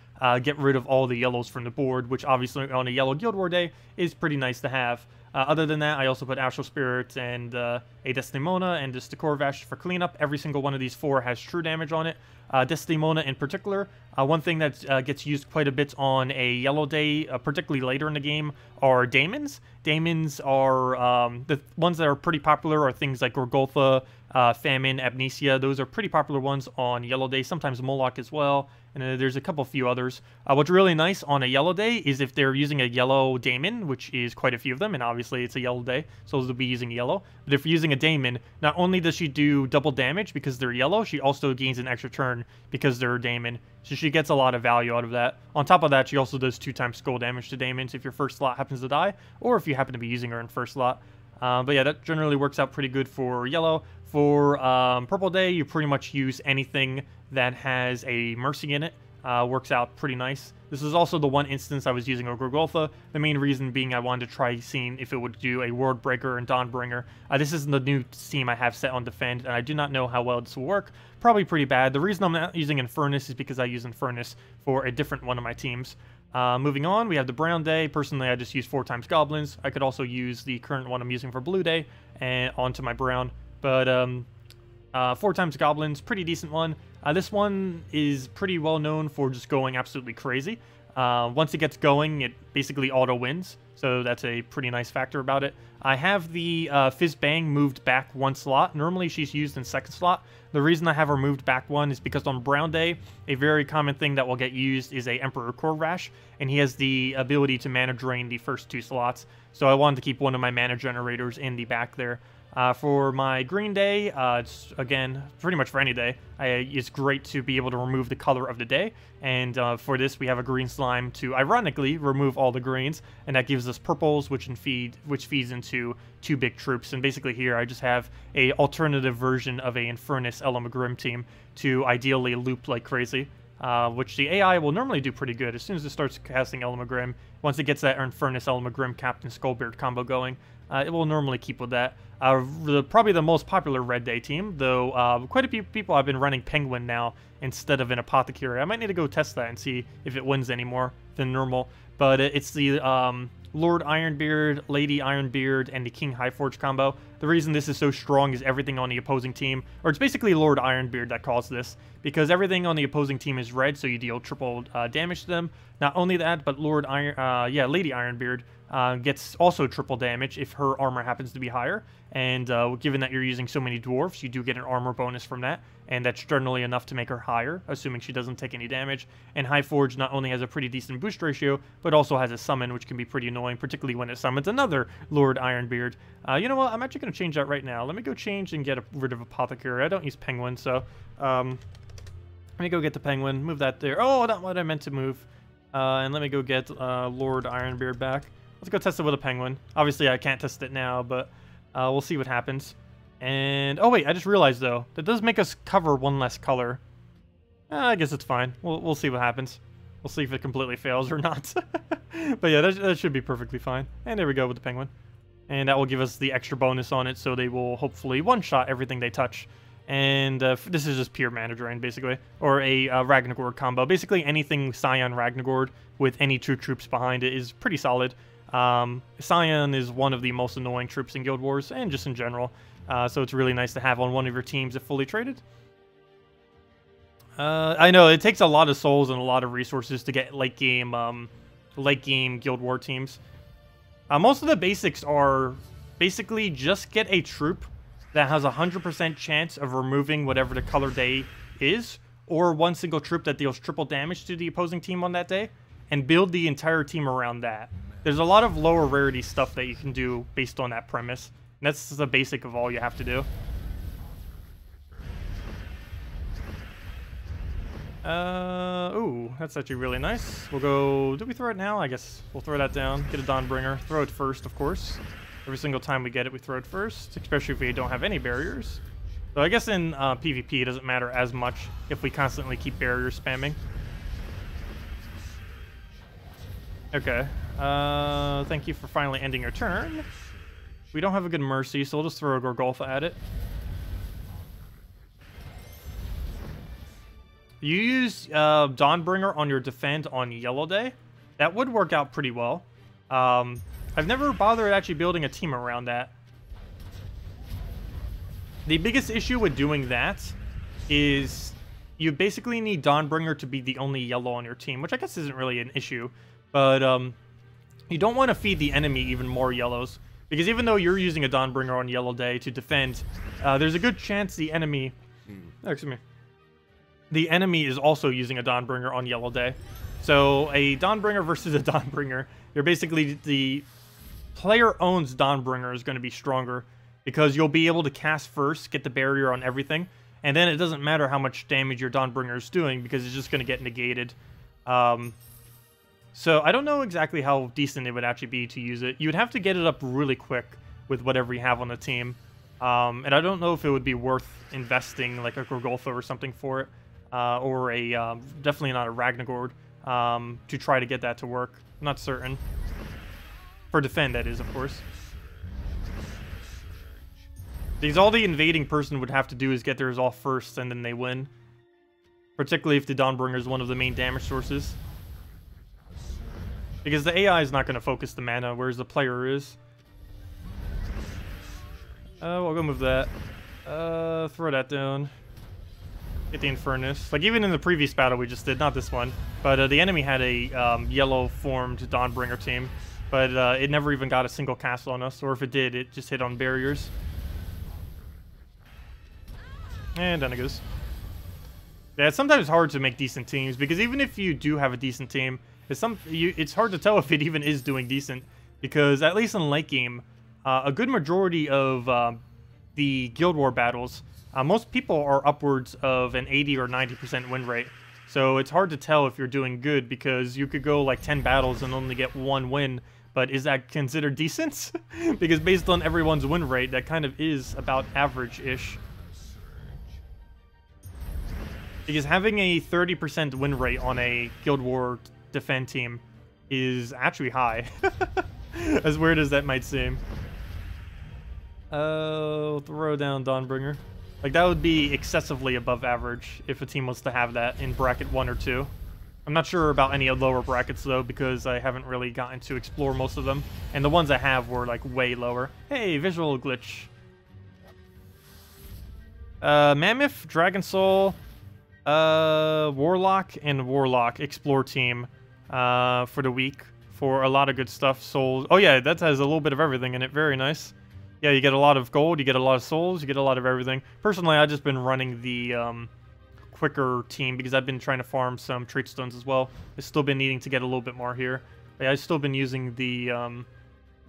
get rid of all the yellows from the board, which obviously on a yellow Guild War day is pretty nice to have. Other than that, I also put Astral Spirit and a Desdemona and just the Corvash for cleanup. Every single one of these four has true damage on it. Desdemona in particular, one thing that gets used quite a bit on a yellow day, particularly later in the game, are Daemons. Daemons are the ones that are pretty popular are things like Gorgotha, Famine, Amnesia. Those are pretty popular ones on yellow day, sometimes Moloch as well. And there's a couple few others. What's really nice on a yellow day is if they're using a yellow Daemon, Daemon, which is quite a few of them, and obviously it's a yellow day, so they'll be using yellow. But if you're using a Daemon, not only does she do double damage because they're yellow, she also gains an extra turn because they're a Daemon. So she gets a lot of value out of that. On top of that, she also does 2x skull damage to Daemons if your first slot happens to die, or if you happen to be using her in first slot. But yeah, that generally works out pretty good for yellow. For purple day, you pretty much use anything that has a mercy in it. Works out pretty nice. This is also the one instance I was using a Gorgotha. The main reason being I wanted to try seeing if it would do a World Breaker and Dawnbringer. This is the new team I have set on Defend, and I do not know how well this will work. Probably pretty bad. The reason I'm not using Infernus is because I use Infernus for a different one of my teams. Moving on, we have the brown day. Personally, I just use 4x goblins. I could also use the current one I'm using for blue day and onto my brown. But 4x goblins, pretty decent one. This one is pretty well known for just going absolutely crazy. Once it gets going, it basically auto wins. So that's a pretty nice factor about it. I have the Fizz Bang moved back one slot. Normally she's used in second slot. The reason I have her moved back one is because on Brown Day, a very common thing that will get used is a Emperor Core Rash, and he has the ability to mana drain the first 2 slots. So I wanted to keep one of my mana generators in the back there. For my green day, it's, again, pretty much for any day, it's great to be able to remove the color of the day. And for this, we have a green slime to, ironically, remove all the greens. And that gives us purples, which feeds into 2 big troops. And basically here, I just have a alternative version of a Infernus Elamagrim team to ideally loop like crazy. Which the AI will normally do pretty good as soon as it starts casting Elamagrim. Once it gets that Infernus Elamagrim Captain Skullbeard combo going, it will normally keep with that. Probably the most popular Red Day team, though quite a few people have been running Penguin now instead of an Apothecary. I might need to go test that and see if it wins any more than normal. But it's the Lord Ironbeard, Lady Ironbeard, and the King Highforge combo. The reason this is so strong is everything on the opposing team, or it's basically Lord Ironbeard that caused this, because everything on the opposing team is red, so you deal triple damage to them. Not only that, but Lady Ironbeard gets also triple damage if her armor happens to be higher. And given that you're using so many dwarfs, you do get an armor bonus from that, and that's generally enough to make her higher, assuming she doesn't take any damage. And Highforge not only has a pretty decent boost ratio, but also has a summon, which can be pretty annoying, particularly when it summons another Lord Ironbeard. You know what? I'm actually going to change that right now. Let me go change and get rid of Apothecary. I don't use Penguin, so let me go get the Penguin, move that there. Oh, not what I meant to move. And let me go get Lord Ironbeard back. Let's go test it with a Penguin. Obviously, I can't test it now, but we'll see what happens. And, oh wait, I just realized, though, that does make us cover one less color. I guess it's fine. We'll see what happens. We'll see if it completely fails or not. But yeah, that should be perfectly fine. And there we go with the Penguin. And that will give us the extra bonus on it, so they will hopefully one-shot everything they touch. And this is just pure mana drain, basically. Or a Ragnagord combo. Basically, anything Scion Ragnagord with any 2 troops behind it is pretty solid. Scion is one of the most annoying troops in Guild Wars, and just in general. So it's really nice to have on one of your teams if fully traded. I know, it takes a lot of souls and a lot of resources to get late game Guild War teams. Most of the basics are basically just get a troop that has a 100% chance of removing whatever the color day is, or one single troop that deals triple damage to the opposing team on that day, and build the entire team around that. There's a lot of lower rarity stuff that you can do based on that premise. And that's the basic of all you have to do. Ooh, that's actually really nice. We'll go... Do we throw it now? I guess we'll throw that down. Get a Dawnbringer. Throw it first, of course. Every single time we get it, we throw it first. Especially if we don't have any barriers. So I guess in PvP, it doesn't matter as much if we constantly keep barrier spamming. Okay. Thank you for finally ending your turn. We don't have a good Mercy, so we'll just throw a Gorgotha at it. You use Dawnbringer on your defend on Yellow Day. That would work out pretty well. I've never bothered actually building a team around that. The biggest issue with doing that is you basically need Dawnbringer to be the only yellow on your team, which I guess isn't really an issue. But you don't want to feed the enemy even more yellows. Because even though you're using a Dawnbringer on Yellow Day to defend, there's a good chance the enemy... Oh, excuse me. The enemy is also using a Dawnbringer on Yellow Day. So a Dawnbringer versus a Dawnbringer, you're basically, the player owns Dawnbringer is going to be stronger because you'll be able to cast first, get the barrier on everything, and then it doesn't matter how much damage your Dawnbringer is doing because it's just going to get negated. So I don't know exactly how decent it would actually be to use it. You would have to get it up really quick with whatever you have on the team. And I don't know if it would be worth investing like a Gorgotha or something for it. Or a, definitely not a Ragnagord, to try to get that to work. I'm not certain. For defend, that is, of course. Because all the invading person would have to do is get theirs off first, and then they win. Particularly if the Dawnbringer is one of the main damage sources. Because the AI is not going to focus the mana, whereas the player is. We'll go move that. Throw that down. Get the Infernus. Like, even in the previous battle we just did, not this one, but the enemy had a yellow-formed Dawnbringer team, but it never even got a single cast on us, or if it did, it just hit on barriers. And down it goes. Yeah, it's sometimes hard to make decent teams, because even if you do have a decent team, it's hard to tell if it even is doing decent, because at least in late game, a good majority of the Guild War battles, most people are upwards of an 80 or 90% win rate. So it's hard to tell if you're doing good, because you could go like 10 battles and only get 1 win, but is that considered decent? Because based on everyone's win rate, that kind of is about average-ish. Because having a 30% win rate on a Guild War defend team is actually high. As weird as that might seem. Throw down Dawnbringer. Like, that would be excessively above average if a team was to have that in bracket 1 or 2. I'm not sure about any lower brackets, though, because I haven't really gotten to explore most of them. And the ones I have were, like, way lower. Hey, visual glitch. Mammoth, Dragon Soul, Warlock, and Warlock explore team for the week for a lot of good stuff. Souls. Oh, yeah, that has a little bit of everything in it. Very nice. Yeah, you get a lot of gold, you get a lot of souls, you get a lot of everything. Personally, I've just been running the quicker team because I've been trying to farm some trait stones as well. I've still been needing to get a little bit more here. But yeah, I've still been using the, I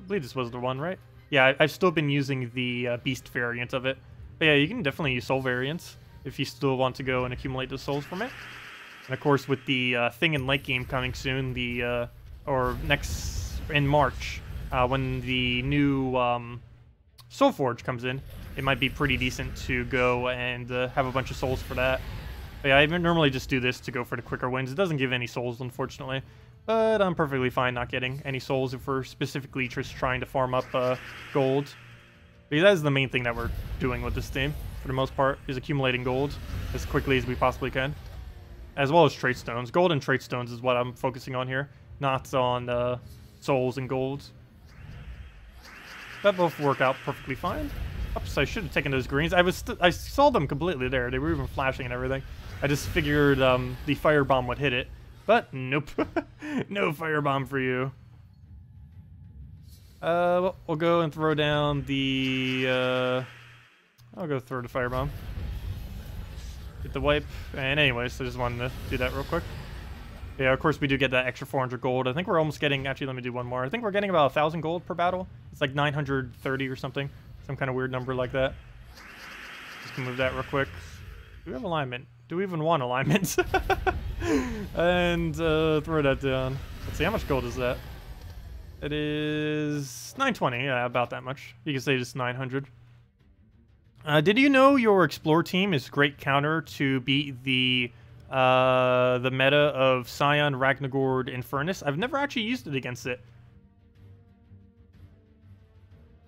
believe this was the one, right? Yeah, I've still been using the beast variant of it. But yeah, you can definitely use soul variants if you still want to go and accumulate the souls from it. And of course, with the thing in late game coming soon, the, or next, in March, when the new, Soulforge comes in, it might be pretty decent to go and have a bunch of souls for that. But yeah, I normally just do this to go for the quicker wins. It doesn't give any souls, unfortunately, but I'm perfectly fine not getting any souls if we're specifically just trying to farm up gold. Because that is the main thing that we're doing with this team, for the most part, is accumulating gold as quickly as we possibly can. As well as trait stones. Gold and trait stones is what I'm focusing on here, not on souls and gold. That both work out perfectly fine. Oops, I should have taken those greens. I saw them completely there. They were even flashing and everything. I just figured the firebomb would hit it. But nope. No firebomb for you. Well, we'll go and throw down the... I'll go throw the firebomb. Get the wipe. And anyways, I just wanted to do that real quick. Yeah, of course we do get that extra 400 gold. I think we're almost getting... Actually, let me do one more. I think we're getting about 1,000 gold per battle. It's like 930 or something. Some kind of weird number like that. Just gonna move that real quick. Do we have alignment? Do we even want alignment? And throw that down. Let's see, how much gold is that? It is 920. Yeah, about that much. You can say just 900. Did you know your Explore team is great counter to beat the meta of Scion, Ragnagord, Infernus? I've never actually used it against it.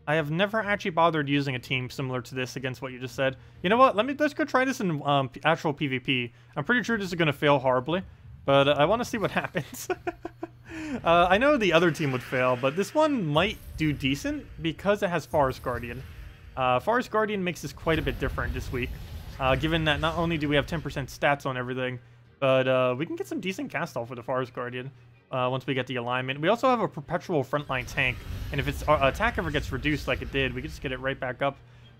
I have never actually bothered using a team similar to this against what you just said. You know what? Let's go try this in actual PvP. I'm pretty sure this is going to fail horribly, but I want to see what happens. I know the other team would fail, but this one might do decent because it has Forest Guardian. Forest Guardian makes this quite a bit different this week, given that not only do we have 10% stats on everything, but we can get some decent cast off with the Forest Guardian. Once we get the alignment. We also have a perpetual frontline tank, and if its attack ever gets reduced like it did, we can just get it right back up,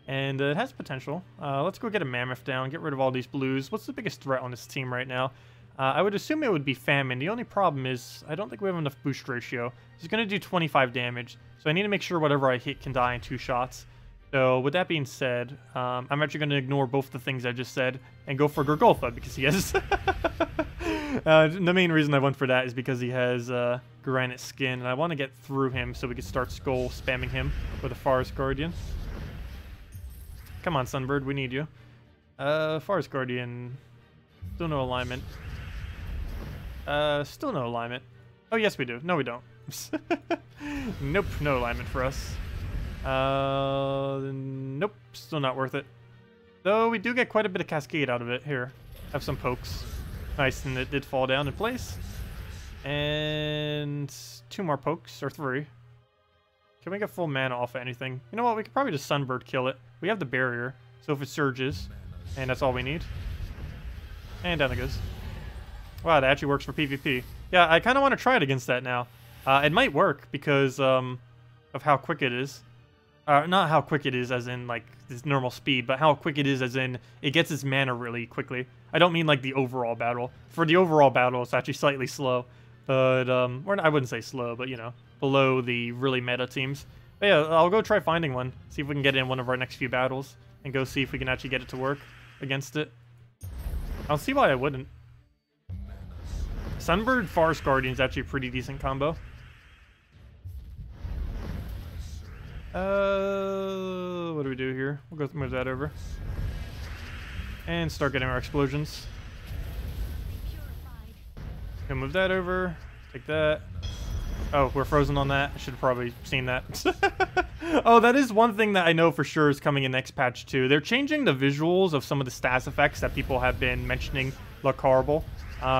and it has potential. Let's go get a Mammoth down, get rid of all these blues. What's the biggest threat on this team right now? I would assume it would be Famine. The only problem is I don't think we have enough boost ratio. He's going to do 25 damage, so I need to make sure whatever I hit can die in 2 shots. So with that being said, I'm actually going to ignore both the things I just said and go for Gorgotha because he has... the main reason I went for that is because he has Granite Skin, and I want to get through him so we can start skull spamming him with a Forest Guardian. Come on, Sunbird, we need you. Forest Guardian, still no alignment. Still no alignment. Oh, yes, we do. No, we don't. Nope, no alignment for us. Nope, still not worth it. Though we do get quite a bit of Cascade out of it. Here, have some pokes. Nice, and it did fall down in place. And 2 more pokes, or 3. Can we get full mana off of anything? You know what, we could probably just Sunbird kill it. We have the barrier, so if it surges, and that's all we need. And down it goes. Wow, that actually works for PvP. Yeah, I kind of want to try it against that now. It might work because of how quick it is. Not how quick it is as in, like, this normal speed, but how quick it is as in it gets its mana really quickly. I don't mean, like, the overall battle. For the overall battle, it's actually slightly slow. But, or I wouldn't say slow, but, you know, below the really meta teams. But yeah, I'll go try finding one. See if we can get it in one of our next few battles. And go see if we can actually get it to work against it. I don't see why I wouldn't. Sunbird Forest Guardian is actually a pretty decent combo. What do we do here? We'll go move that over. And start getting our explosions. Go move that over. Take that. Oh, we're frozen on that. I should have probably seen that. Oh, that is one thing that I know for sure is coming in next patch too. They're changing the visuals of some of the stats effects that people have been mentioning look horrible.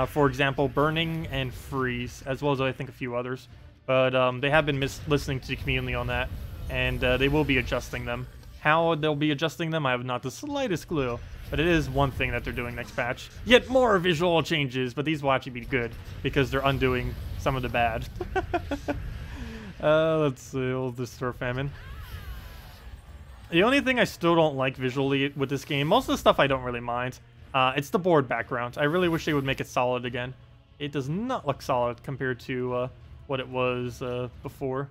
For example, burning and freeze, as well as I think a few others. But they have been listening to the community on that, and they will be adjusting them. How they'll be adjusting them, I have not the slightest clue. But it is one thing that they're doing next patch. Yet more visual changes, but these will actually be good because they're undoing some of the bad. Let's see, we'll just throw Famine. The only thing I still don't like visually with this game, most of the stuff I don't really mind, it's the board background. I really wish they would make it solid again. It does not look solid compared to what it was before.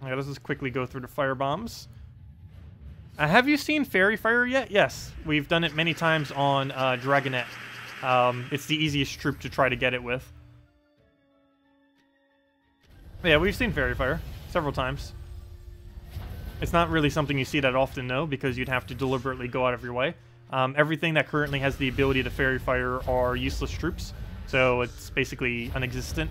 Alright, let's just quickly go through the fire bombs. Have you seen Fairy Fire yet? Yes, we've done it many times on Dragonette. It's the easiest troop to try to get it with. Yeah, we've seen Fairy Fire several times. It's not really something you see that often, though, because you'd have to deliberately go out of your way. Everything that currently has the ability to Fairy Fire are useless troops, so it's basically non-existent.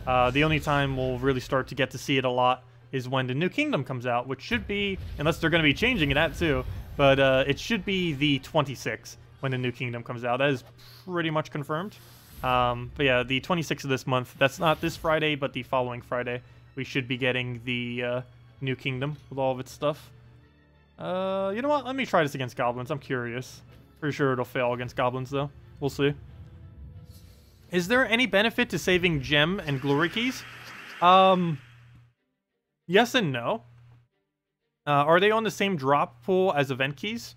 The only time we'll really start to get to see it a lot is when the new kingdom comes out, which should be, unless they're going to be changing that too, but it should be the 26th when the new kingdom comes out. That is pretty much confirmed. But yeah, the 26th of this month, that's not this Friday, but the following Friday, we should be getting the new kingdom with all of its stuff. You know what? Let me try this against goblins. I'm curious. Pretty sure it'll fail against goblins, though. We'll see. Is there any benefit to saving gem and glory keys? Yes and no. Are they on the same drop pool as event keys?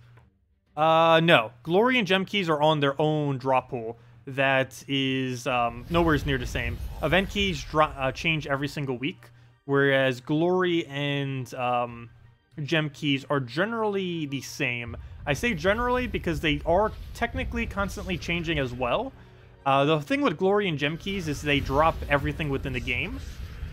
No. Glory and gem keys are on their own drop pool. That is nowhere near the same. Event keys change every single week, whereas glory and gem keys are generally the same. I say generally because they are technically constantly changing as well. The thing with glory and gem keys is they drop everything within the game,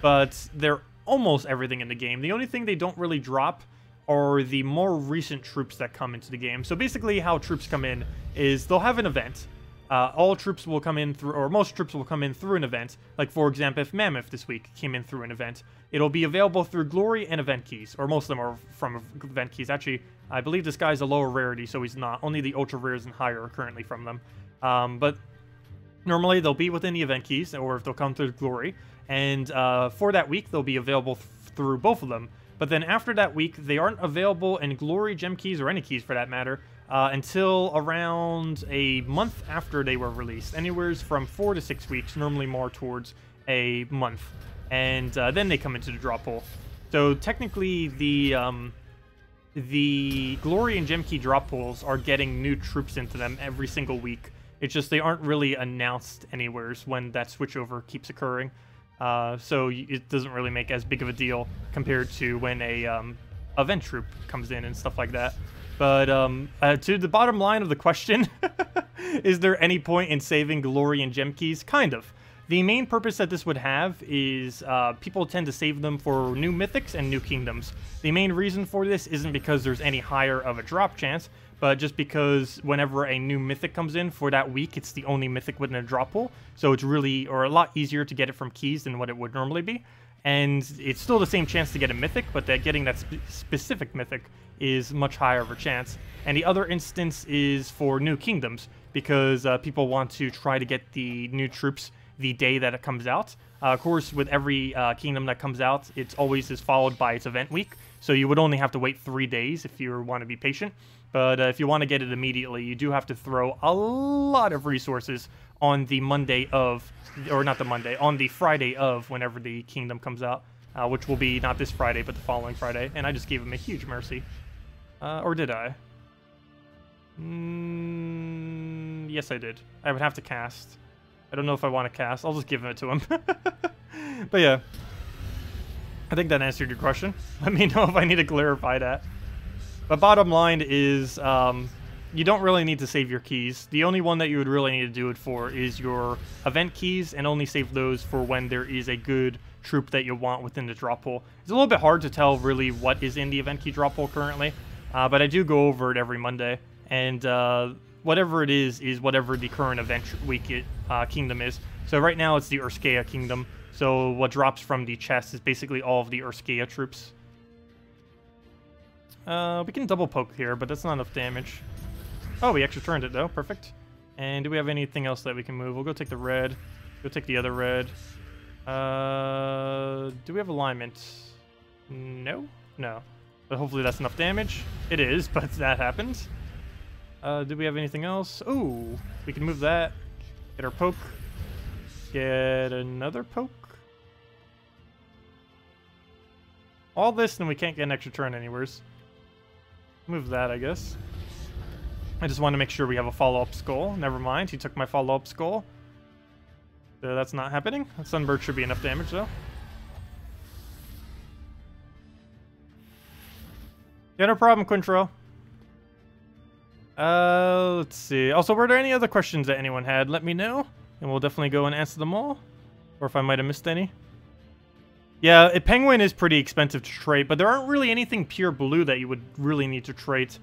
but they're almost everything in the game. The only thing they don't really drop are the more recent troops that come into the game. So basically how troops come in is they'll have an event. All troops will come in through, or most troops will come in through an event. Like, for example, if Mammoth this week came in through an event, it'll be available through glory and event keys, or most of them are from event keys. Actually, I believe this guy's a lower rarity, so he's not. Only the ultra rares and higher are currently from them. But normally they'll be within the event keys, or if they'll come through glory. And for that week, they'll be available through both of them. But then after that week, they aren't available in glory, gem keys, or any keys for that matter, until around a month after they were released. Anywhere from 4 to 6 weeks, normally more towards a month. And then they come into the drop pool. So technically, the glory and gem key drop pools are getting new troops into them every single week. It's just they aren't really announced anywhere when that switchover keeps occurring. So it doesn't really make as big of a deal compared to when a event troop comes in and stuff like that. But to the bottom line of the question, is there any point in saving glory and gem keys? Kind of. The main purpose that this would have is people tend to save them for new mythics and new kingdoms. The main reason for this isn't because there's any higher of a drop chance, but just because whenever a new mythic comes in for that week, it's the only mythic within a drop pool. So it's really, or a lot easier to get it from keys than what it would normally be. And it's still the same chance to get a mythic, but that getting that specific mythic is much higher of a chance. And the other instance is for new kingdoms, because people want to try to get the new troops the day that it comes out. Of course, with every kingdom that comes out, it's always is followed by its event week. So you would only have to wait 3 days if you want to be patient. But if you want to get it immediately, you do have to throw a lot of resources on the Monday of, or not the Monday, on the Friday of whenever the kingdom comes out, which will be not this Friday, but the following Friday. And I just gave him a huge mercy. Or did I? Yes, I did. I would have to cast. I don't know if I want to cast. I'll just give it to him. But yeah. I think that answered your question. Let me know if I need to clarify that. But bottom line is, you don't really need to save your keys. The only one that you would really need to do it for is your event keys, and only save those for when there is a good troop that you want within the drop pool. It's a little bit hard to tell really what is in the event key drop pool currently, but I do go over it every Monday, and whatever it is whatever the current event week kingdom is. So right now it's the Urskea kingdom. So what drops from the chest is basically all of the Urskea troops. We can double poke here, but that's not enough damage. Oh, we actually turned it though. Perfect. And do we have anything else that we can move? We'll go take the red. Go take the other red. Do we have alignment? No? No. But hopefully that's enough damage. It is, but that happened. Do we have anything else? Ooh, we can move that. Get our poke. Get another poke. All this, and we can't get an extra turn anywheres. Move that, I guess. I just want to make sure we have a follow-up skull. Never mind, he took my follow-up skull. So that's not happening. Sunbird should be enough damage, though. Yeah, no problem, Quintro. Let's see. Also, were there any other questions that anyone had? Let me know, and we'll definitely go and answer them all. Or if I might have missed any. Yeah, a penguin is pretty expensive to trait, but there aren't really anything pure blue that you would really need to trait.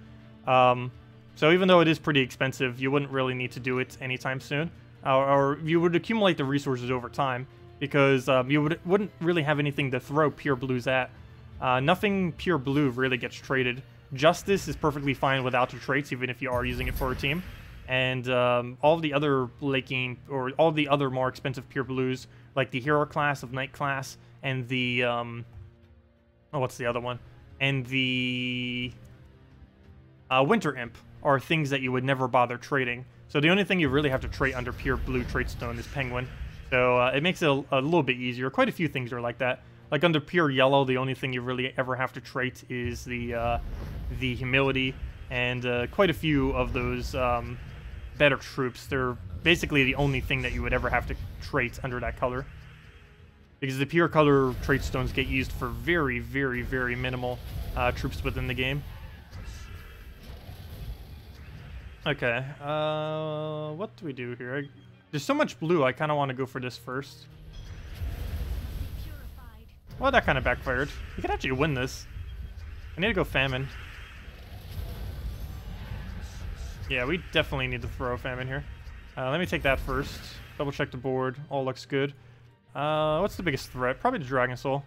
So even though it is pretty expensive, you wouldn't really need to do it anytime soon. Or you would accumulate the resources over time, because you wouldn't really have anything to throw pure blues at. Nothing pure blue really gets traded. Justice is perfectly fine without the traits, even if you are using it for a team. And all the other laking, or all the other more expensive pure blues, like the hero class of night class, and the oh, what's the other one? And the winter imp are things that you would never bother trading. So the only thing you really have to trait under pure blue trait stone is penguin. So it makes it a little bit easier. Quite a few things are like that. Like under pure yellow, the only thing you really ever have to trait is the humility, and quite a few of those better troops. They're basically the only thing that you would ever have to trait under that color. Because the pure color trait stones get used for very, very, very minimal troops within the game. Okay, what do we do here? There's so much blue, I kind of want to go for this first. Well, that kind of backfired. We could actually win this. I need to go famine. Yeah, we definitely need to throw famine here. Let me take that first. Double check the board. All looks good. What's the biggest threat? Probably the Dragon Soul.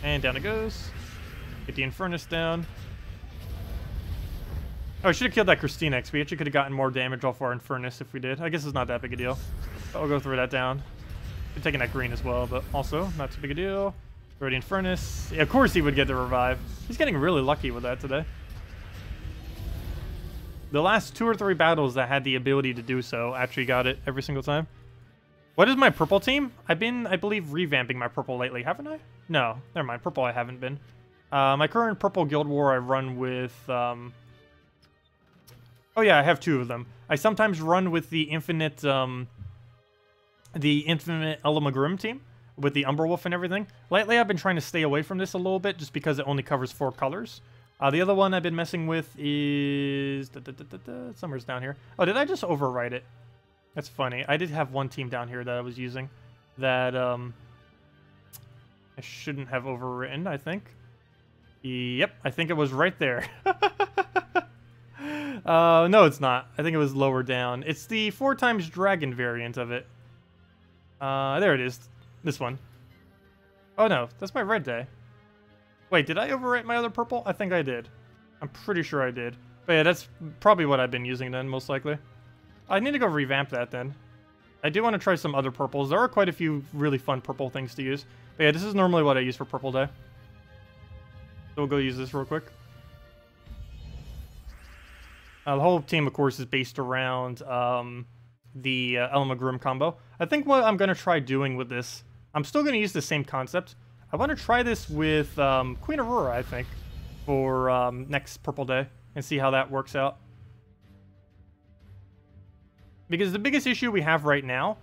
And down it goes. Get the Infernus down. Oh, I should have killed that Christina, because we actually could have gotten more damage off our Infernus if we did. I guess it's not that big a deal. But I'll go throw that down. I'm taking that green as well, but also not too big a deal. Throw the Infernus. Yeah, of course he would get the revive. He's getting really lucky with that today. The last 2 or 3 battles that had the ability to do so actually got it every single time. What is my purple team? I've been, I believe, revamping my purple lately, haven't I? No, never mind. Purple I haven't been. My current purple guild war I run with Oh yeah, I have 2 of them. I sometimes run with the infinite Ellcarjen team with the Umberwolf and everything. Lately, I've been trying to stay away from this a little bit just because it only covers 4 colors. The other one I've been messing with is somewhere's down here. Oh, did I just overwrite it? That's funny. I did have one team down here that I was using that I shouldn't have overwritten, I think. Yep, I think it was right there. No, it's not. I think it was lower down. It's the 4x dragon variant of it. There it is. This one. Oh no, that's my red day. Wait, did I overwrite my other purple? I think I did. I'm pretty sure I did. But yeah, that's probably what I've been using then, most likely. I need to go revamp that then. I do want to try some other purples. There are quite a few really fun purple things to use. But yeah, this is normally what I use for purple day. So we'll go use this real quick. The whole team, of course, is based around the Ellcarjen combo. I think what I'm going to try doing with this, I'm still going to use the same concept. I want to try this with Queen Aurora, I think, for next purple day and see how that works out. Because the biggest issue we have right now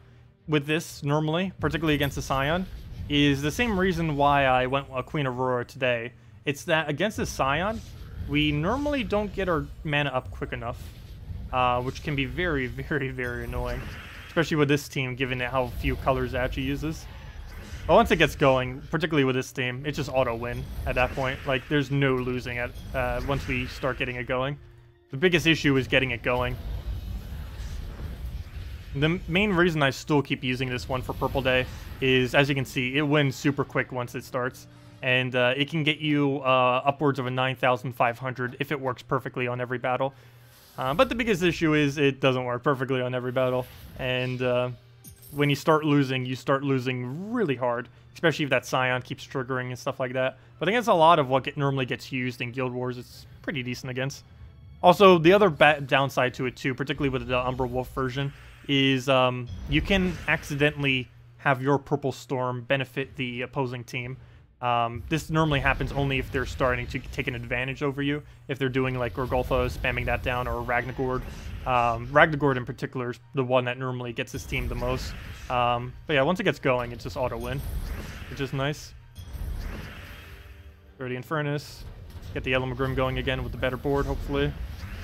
with this, normally, particularly against the Scion, is the same reason why I went Queen Aurora today. It's that against the Scion, we normally don't get our mana up quick enough, which can be very, very, very annoying. Especially with this team, given how few colors it actually uses. But once it gets going, particularly with this team, it's just auto-win at that point. Like, there's no losing it once we start getting it going. The biggest issue is getting it going. The main reason I still keep using this one for Purple Day is, as you can see, it wins super quick once it starts. And it can get you upwards of a 9,500 if it works perfectly on every battle. But the biggest issue is it doesn't work perfectly on every battle. And when you start losing really hard, especially if that Scion keeps triggering and stuff like that. But against a lot of what normally gets used in Guild Wars, it's pretty decent against. Also, the other downside to it too, particularly with the Umberwolf version, is you can accidentally have your Purple Storm benefit the opposing team. This normally happens only if they're starting to take an advantage over you. If they're doing like Gorgotha, spamming that down, or Ragnagord. Ragnagord in particular is the one that normally gets his team the most. But yeah, once it gets going, it's just auto-win, which is nice. Guardian Furnace. Get the Ellcarjen going again with the better board, hopefully.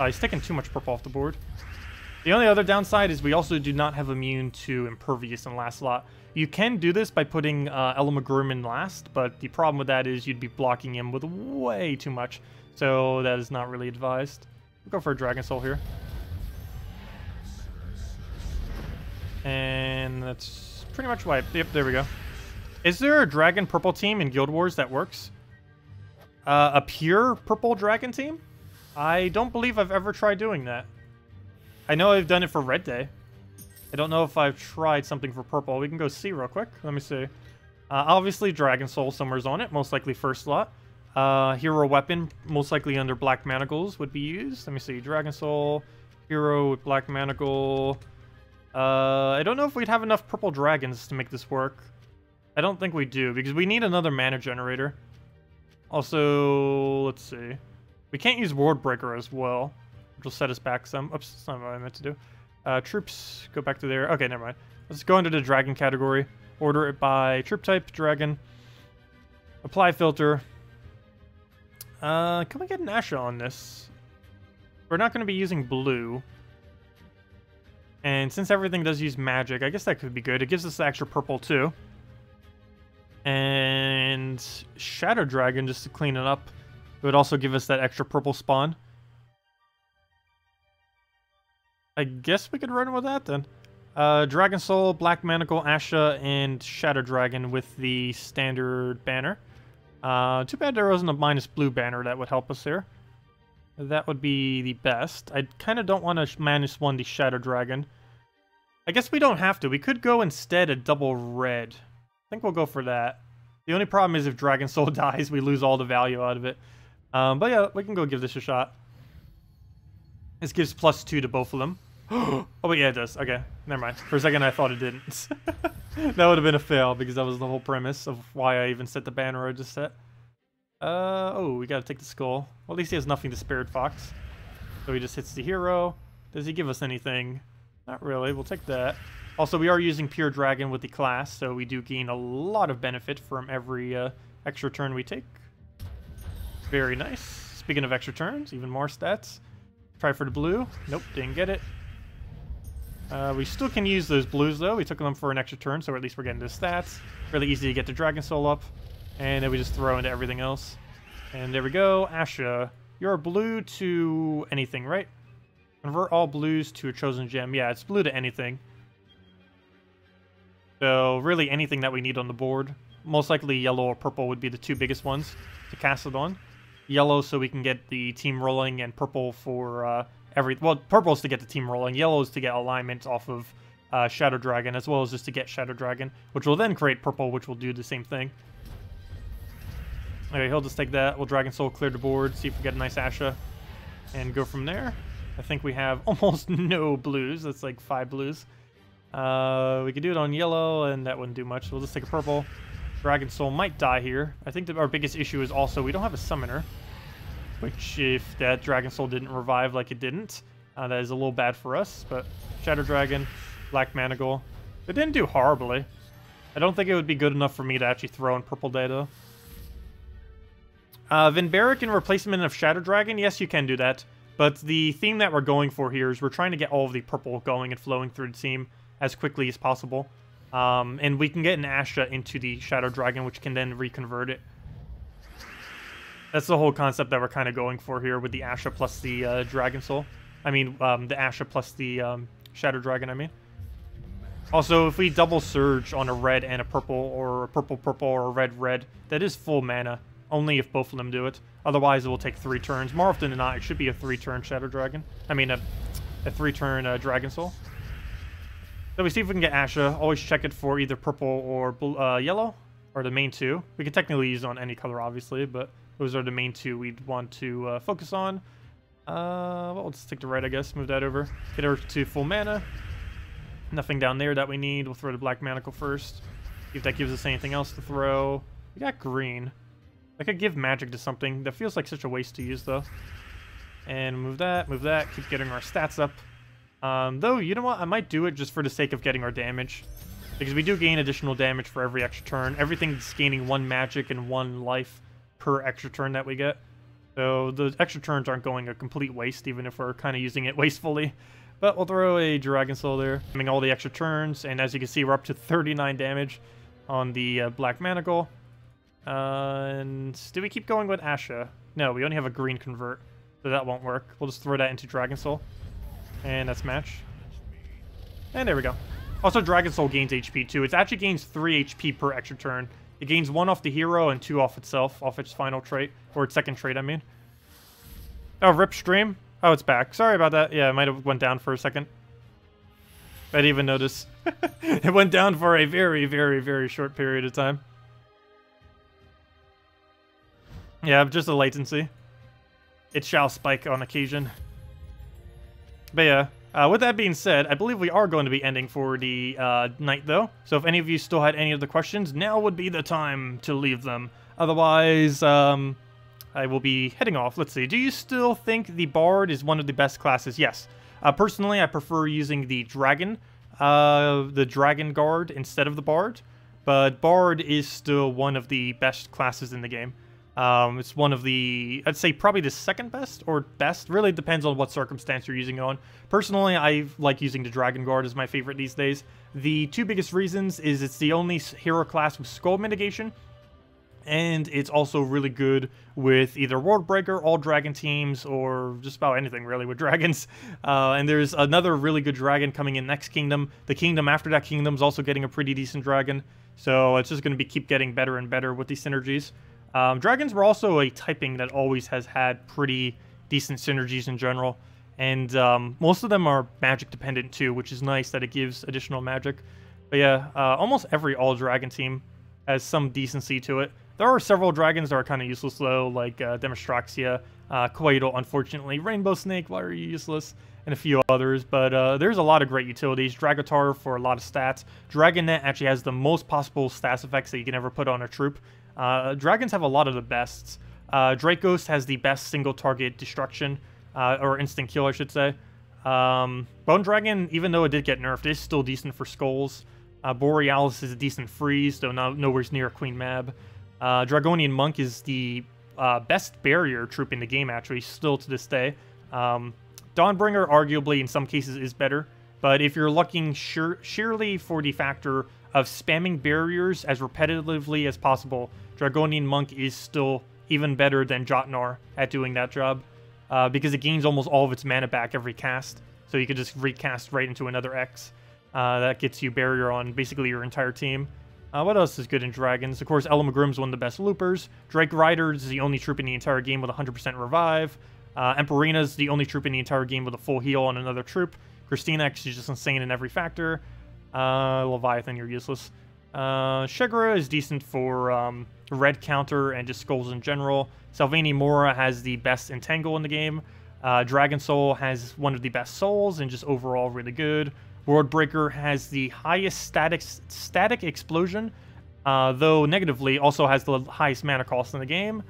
He's taking too much purple off the board. The only other downside is we also do not have immune to Impervious in last slot. You can do this by putting Ellcarjen in last, but the problem with that is you'd be blocking him with way too much. So that is not really advised. We'll go for a Dragon Soul here. And that's pretty much wiped. Yep, there we go. Is there a Dragon Purple team in Guild Wars that works? A pure Purple Dragon team? I don't believe I've ever tried doing that. I know I've done it for Red Day. I don't know if I've tried something for Purple. We can go see real quick. Let me see. Obviously, Dragon Soul somewhere's on it. Most likely first slot. Hero Weapon, most likely under Black Manacles, would be used. Let me see. Dragon Soul, Hero with Black Manacle. I don't know if we'd have enough Purple Dragons to make this work. I don't think we do, because we need another mana generator. Also, let's see. We can't use World Breaker as well, which will set us back some. Oops, that's not what I meant to do. Troops, go back to there. Okay, never mind. Let's go into the Dragon category. Order it by troop type, Dragon. Apply filter. Can we get an Asha on this? We're not going to be using blue. And since everything does use magic, I guess that could be good. It gives us the extra purple too. And Shadow Dragon, just to clean it up. It would also give us that extra purple spawn. I guess we could run with that then. Dragon Soul, Black Manacle, Asha, and Shadow Dragon with the standard banner. Too bad there wasn't a -blue banner that would help us here. That would be the best. I kind of don't want to -1 the Shadow Dragon. I guess we don't have to. We could go instead a double red. I think we'll go for that. The only problem is if Dragon Soul dies, we lose all the value out of it. But yeah, we can go give this a shot. This gives +2 to both of them. Oh, wait, yeah, it does. Okay, never mind. For a second, I thought it didn't. That would have been a fail, because that was the whole premise of why I even set the banner I just set. Oh, we gotta take the skull. Well, at least he has nothing to Spirit Fox. So he just hits the hero. Does he give us anything? Not really. We'll take that. Also, we are using Pure Dragon with the class, so we do gain a lot of benefit from every extra turn we take. Very nice. Speaking of extra turns, even more stats. Try for the blue. Nope, didn't get it. We still can use those blues, though. We took them for an extra turn, so at least we're getting the stats. Really easy to get the Dragon Soul up. And then we just throw into everything else. And there we go. Asha, you're blue to anything, right? Convert all blues to a chosen gem. Yeah, it's blue to anything. So really anything that we need on the board. Most likely yellow or purple would be the two biggest ones to cast it on. Yellow so we can get the team rolling, and purple for well, purple is to get the team rolling. Yellow is to get alignment off of Shadow Dragon, as well as just to get Shadow Dragon, which will then create purple, which will do the same thing. Okay, he'll just take that. We'll Dragon Soul clear the board, see if we get a nice Asha, and go from there. I think we have almost no blues. That's like 5 blues. We could do it on yellow, and that wouldn't do much. We'll just take a purple. Dragon Soul might die here. I think that our biggest issue is also we don't have a summoner. Which, if that Dragon Soul didn't revive like it didn't, that is a little bad for us. But Shadow Dragon, Black Managle, it didn't do horribly. I don't think it would be good enough for me to actually throw in Purple Data. Vinberic in replacement of Shadow Dragon, yes, you can do that. But the theme that we're going for here is we're trying to get all of the purple going and flowing through the team as quickly as possible. And we can get an Asha into the Shadow Dragon, which can then reconvert it. That's the whole concept that we're kind of going for here with the Asha plus the Dragon Soul. I mean, the Asha plus the Shadow Dragon, I mean. Also, if we double Surge on a red and a purple, or a purple-purple, or a red-red, that is full mana. Only if both of them do it. Otherwise, it will take 3 turns. More often than not, it should be a 3-turn Shadow Dragon. I mean, a 3-turn Dragon Soul. So we see if we can get Asha. Always check it for either purple or yellow, or the main 2. We can technically use it on any color, obviously, but those are the main 2 we'd want to focus on. Well, let's take the red, I guess. Move that over. Get her to full mana. Nothing down there that we need. We'll throw the Black Manacle first. See if that gives us anything else to throw. We got green. I could give magic to something. That feels like such a waste to use, though. And move that, keep getting our stats up. Though, you know what? I might do it just for the sake of getting our damage. Because we do gain additional damage for every extra turn. Everything's gaining 1 magic and 1 life per extra turn that we get. So the extra turns aren't going a complete waste, even if we're kind of using it wastefully. But we'll throw a Dragon Soul there, having all the extra turns. And as you can see, we're up to 39 damage on the Black Manacle. And do we keep going with Asha? No, we only have a green convert, so that won't work. We'll just throw that into Dragon Soul. And that's match. And there we go. Also, Dragon Soul gains HP too. It actually gains 3 HP per extra turn. It gains 1 off the hero and 2 off itself, off its final trait. Or its second trait, I mean. Oh, rip stream? Oh, it's back. Sorry about that. Yeah, it might have went down for a second. I didn't even notice. It went down for a very, very, very short period of time. Yeah, just a latency. It shall spike on occasion. But yeah, with that being said, I believe we are going to be ending for the night, though. So if any of you still had any of the questions, now would be the time to leave them. Otherwise, I will be heading off. Let's see. Do you still think the Bard is one of the best classes? Yes. Personally, I prefer using the Dragon Guard instead of the Bard. But Bard is still one of the best classes in the game. It's one of the, I'd say probably the second best or best. Really depends on what circumstance you're using it on. Personally, I like using the Dragon Guard as my favorite these days. The 2 biggest reasons is it's the only hero class with skull mitigation. And it's also really good with either World Breaker, all dragon teams, or just about anything really with dragons. And there's another really good dragon coming in next kingdom. The kingdom after that kingdom is also getting a pretty decent dragon. So it's just going to keep getting better and better with these synergies. Dragons were also a typing that always has had pretty decent synergies in general. And most of them are magic dependent too, which is nice that it gives additional magic. But yeah, almost every all-dragon team has some decency to it. There are several dragons that are kind of useless though, like Demostraxia, Quaidel, unfortunately, Rainbow Snake, why are you useless? And a few others, but there's a lot of great utilities. Dragotar for a lot of stats. Dragonet actually has the most possible stats effects that you can ever put on a troop. Dragons have a lot of the bests. Dracos has the best single target destruction. or instant kill, I should say. Bone Dragon, even though it did get nerfed, is still decent for skulls. Borealis is a decent freeze, though nowhere near Queen Mab. Dragonian Monk is the best barrier troop in the game, actually, still to this day. Dawnbringer, arguably, in some cases, is better. But if you're looking sheerly for the factor of spamming barriers as repetitively as possible, Dragonian Monk is still even better than Jotnar at doing that job. Because it gains almost all of its mana back every cast. So you could just recast right into another X. That gets you barrier on basically your entire team. What else is good in Dragons? Of course, Elamagrim's one of the best loopers. Drake Rider is the only troop in the entire game with 100% revive. Emperina's the only troop in the entire game with a full heal on another troop. Christina, she's just insane in every factor. Leviathan, you're useless. Shegra is decent for red counter and just skulls in general. Salvani Mora has the best entangle in the game. Dragon Soul has one of the best souls and just overall really good. Worldbreaker has the highest static explosion, though negatively also has the highest mana cost in the game.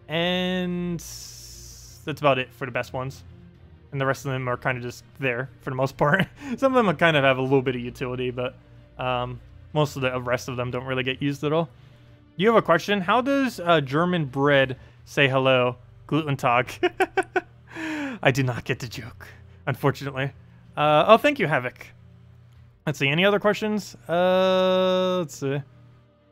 And that's about it for the best ones. And the rest of them are kind of just there for the most part. Some of them kind of have a little bit of utility, but most of the rest of them don't really get used at all. You have a question? How does German bread say hello? Gluten Tag. I did not get the joke, unfortunately. Oh, thank you, Havoc. Let's see, any other questions? Let's see.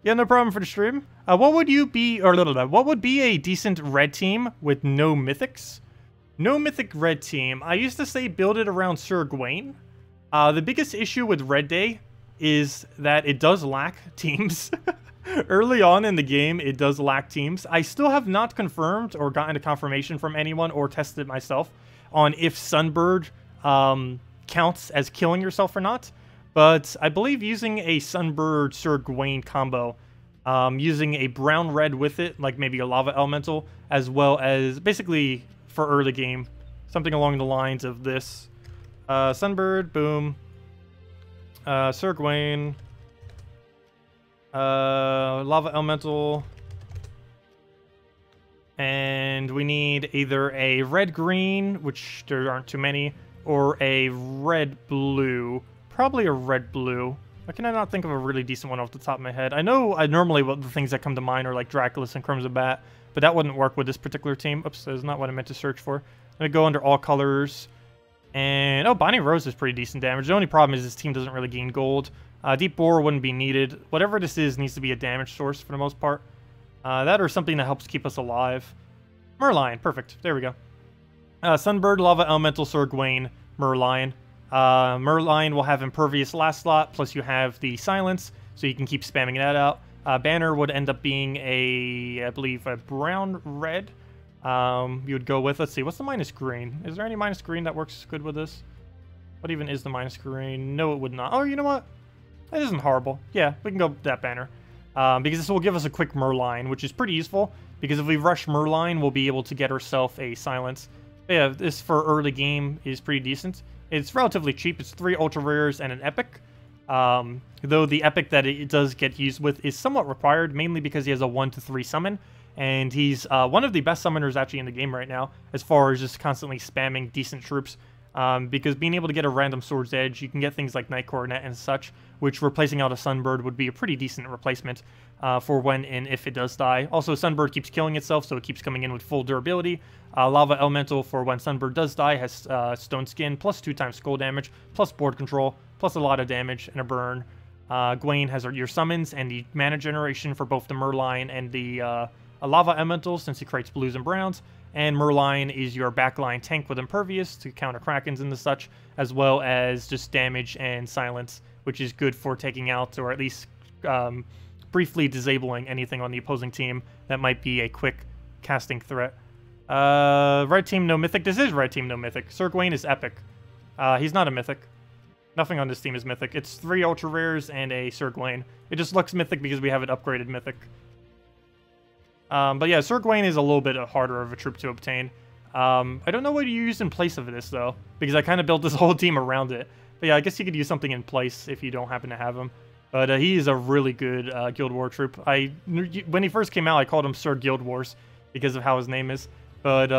Yeah, no problem for the stream. What would you be, or what would be a decent red team with no mythics? No mythic red team. I used to say build it around Sir Gawain. The biggest issue with Red Day is that it does lack teams. Early on in the game, it does lack teams. I still have not confirmed or gotten a confirmation from anyone or tested it myself on if Sunbird counts as killing yourself or not. But I believe using a Sunbird Sir Gawain combo, using a brown-red with it, like maybe a Lava Elemental, as well as basically for early game, something along the lines of this. Sunbird, boom. Sir Gawain. Lava Elemental. And we need either a red-green, which there aren't too many, or a red-blue. Probably a red-blue. Why can I not think of a really decent one off the top of my head? I know normally the things that come to mind are like Draculus and Crimson Bat, but that wouldn't work with this particular team. Oops, that's not what I meant to search for. I'm going to go under all colors. And, oh, Binding Rose is pretty decent damage. The only problem is this team doesn't really gain gold. Deep Bore wouldn't be needed. Whatever this is needs to be a damage source for the most part. That or something that helps keep us alive. Merlion, perfect. There we go. Sunbird, Lava Elemental, Sir Gawain, Merlion. Merlion will have Impervious last slot, plus you have the Silence, so you can keep spamming that out. Banner would end up being I believe, a brown-red. You would go with, let's see, what's the minus green? Is there any minus green that works good with this? What even is the minus green? No, it would not. Oh, you know what? That isn't horrible. Yeah, we can go with that banner. Because this will give us a quick Merlion, which is pretty useful, because if we rush Merlion, we'll be able to get ourselves a Silence. But yeah, this for early game is pretty decent. It's relatively cheap. It's 3 ultra rares and an epic. Though the epic that it does get used with is somewhat required, mainly because he has a 1-3 summon. And he's one of the best summoners actually in the game right now, as far as just constantly spamming decent troops. Because being able to get a random Sword's Edge, you can get things like Night Coronet and such, which replacing out a Sunbird would be a pretty decent replacement for when and if it does die. Also, Sunbird keeps killing itself, so it keeps coming in with full durability. Lava Elemental for when Sunbird does die has Stone Skin, plus 2x skull damage, plus board control, plus a lot of damage and a burn. Gawain has your summons and the mana generation for both the Merlion and the Lava Elemental, since he creates blues and browns. And Merlion is your backline tank with Impervious to counter Krakens and the such, as well as just damage and silence, which is good for taking out, or at least briefly disabling anything on the opposing team that might be a quick casting threat. Red team, no mythic. This is red team, no mythic. Sir Gawain is epic. He's not a mythic. Nothing on this team is mythic. It's 3 ultra rares and a Sir Gawain. It just looks mythic because we have it upgraded mythic. But yeah, Sir Gawain is a little bit harder of a troop to obtain. I don't know what you use in place of this, though, because I kind of built this whole team around it. But yeah, I guess you could use something in place if you don't happen to have him. But he is a really good Guild War troop. When he first came out, I called him Sir Guild Wars because of how his name is. But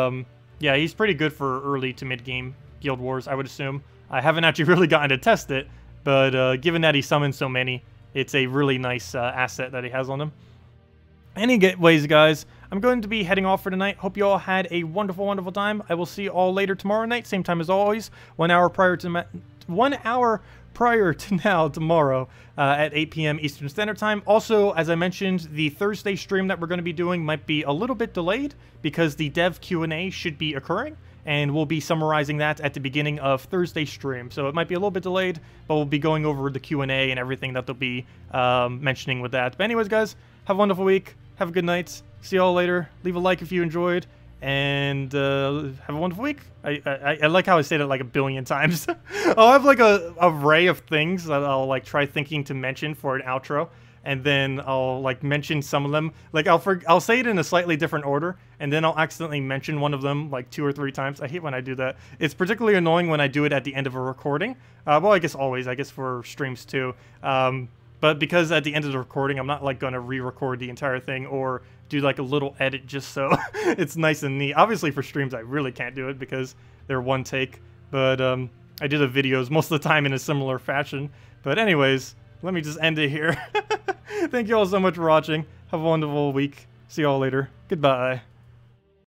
Yeah, he's pretty good for early to mid-game Guild Wars, I would assume. I haven't actually really gotten to test it, but given that he summons so many, it's a really nice asset that he has on him. Anyways, guys, I'm going to be heading off for tonight. Hope you all had a wonderful, wonderful time. I will see you all later tomorrow night, same time as always, 1 hour prior to now tomorrow at 8 p.m. Eastern Standard Time. Also, as I mentioned, the Thursday stream that we're going to be doing might be a little bit delayed because the dev Q&A should be occurring, and we'll be summarizing that at the beginning of Thursday stream. So it might be a little bit delayed, but we'll be going over the Q&A and everything that they'll be mentioning with that. But anyways, guys, have a wonderful week. Have a good night. See you all later. Leave a like if you enjoyed. And have a wonderful week. I like how I said it like a billion times. I'll have like a array of things that I'll like try thinking to mention for an outro, and then I'll like mention some of them. Like I'll say it in a slightly different order, and then I'll accidentally mention one of them like 2 or 3 times. I hate when I do that. It's particularly annoying when I do it at the end of a recording. Well, I guess always. I guess for streams too. But because at the end of the recording, I'm not like going to re-record the entire thing or do like a little edit just so it's nice and neat. Obviously for streams, I really can't do it because they're one take. But I do the videos most of the time in a similar fashion. But anyways, let me just end it here. Thank you all so much for watching. Have a wonderful week. See you all later. Goodbye.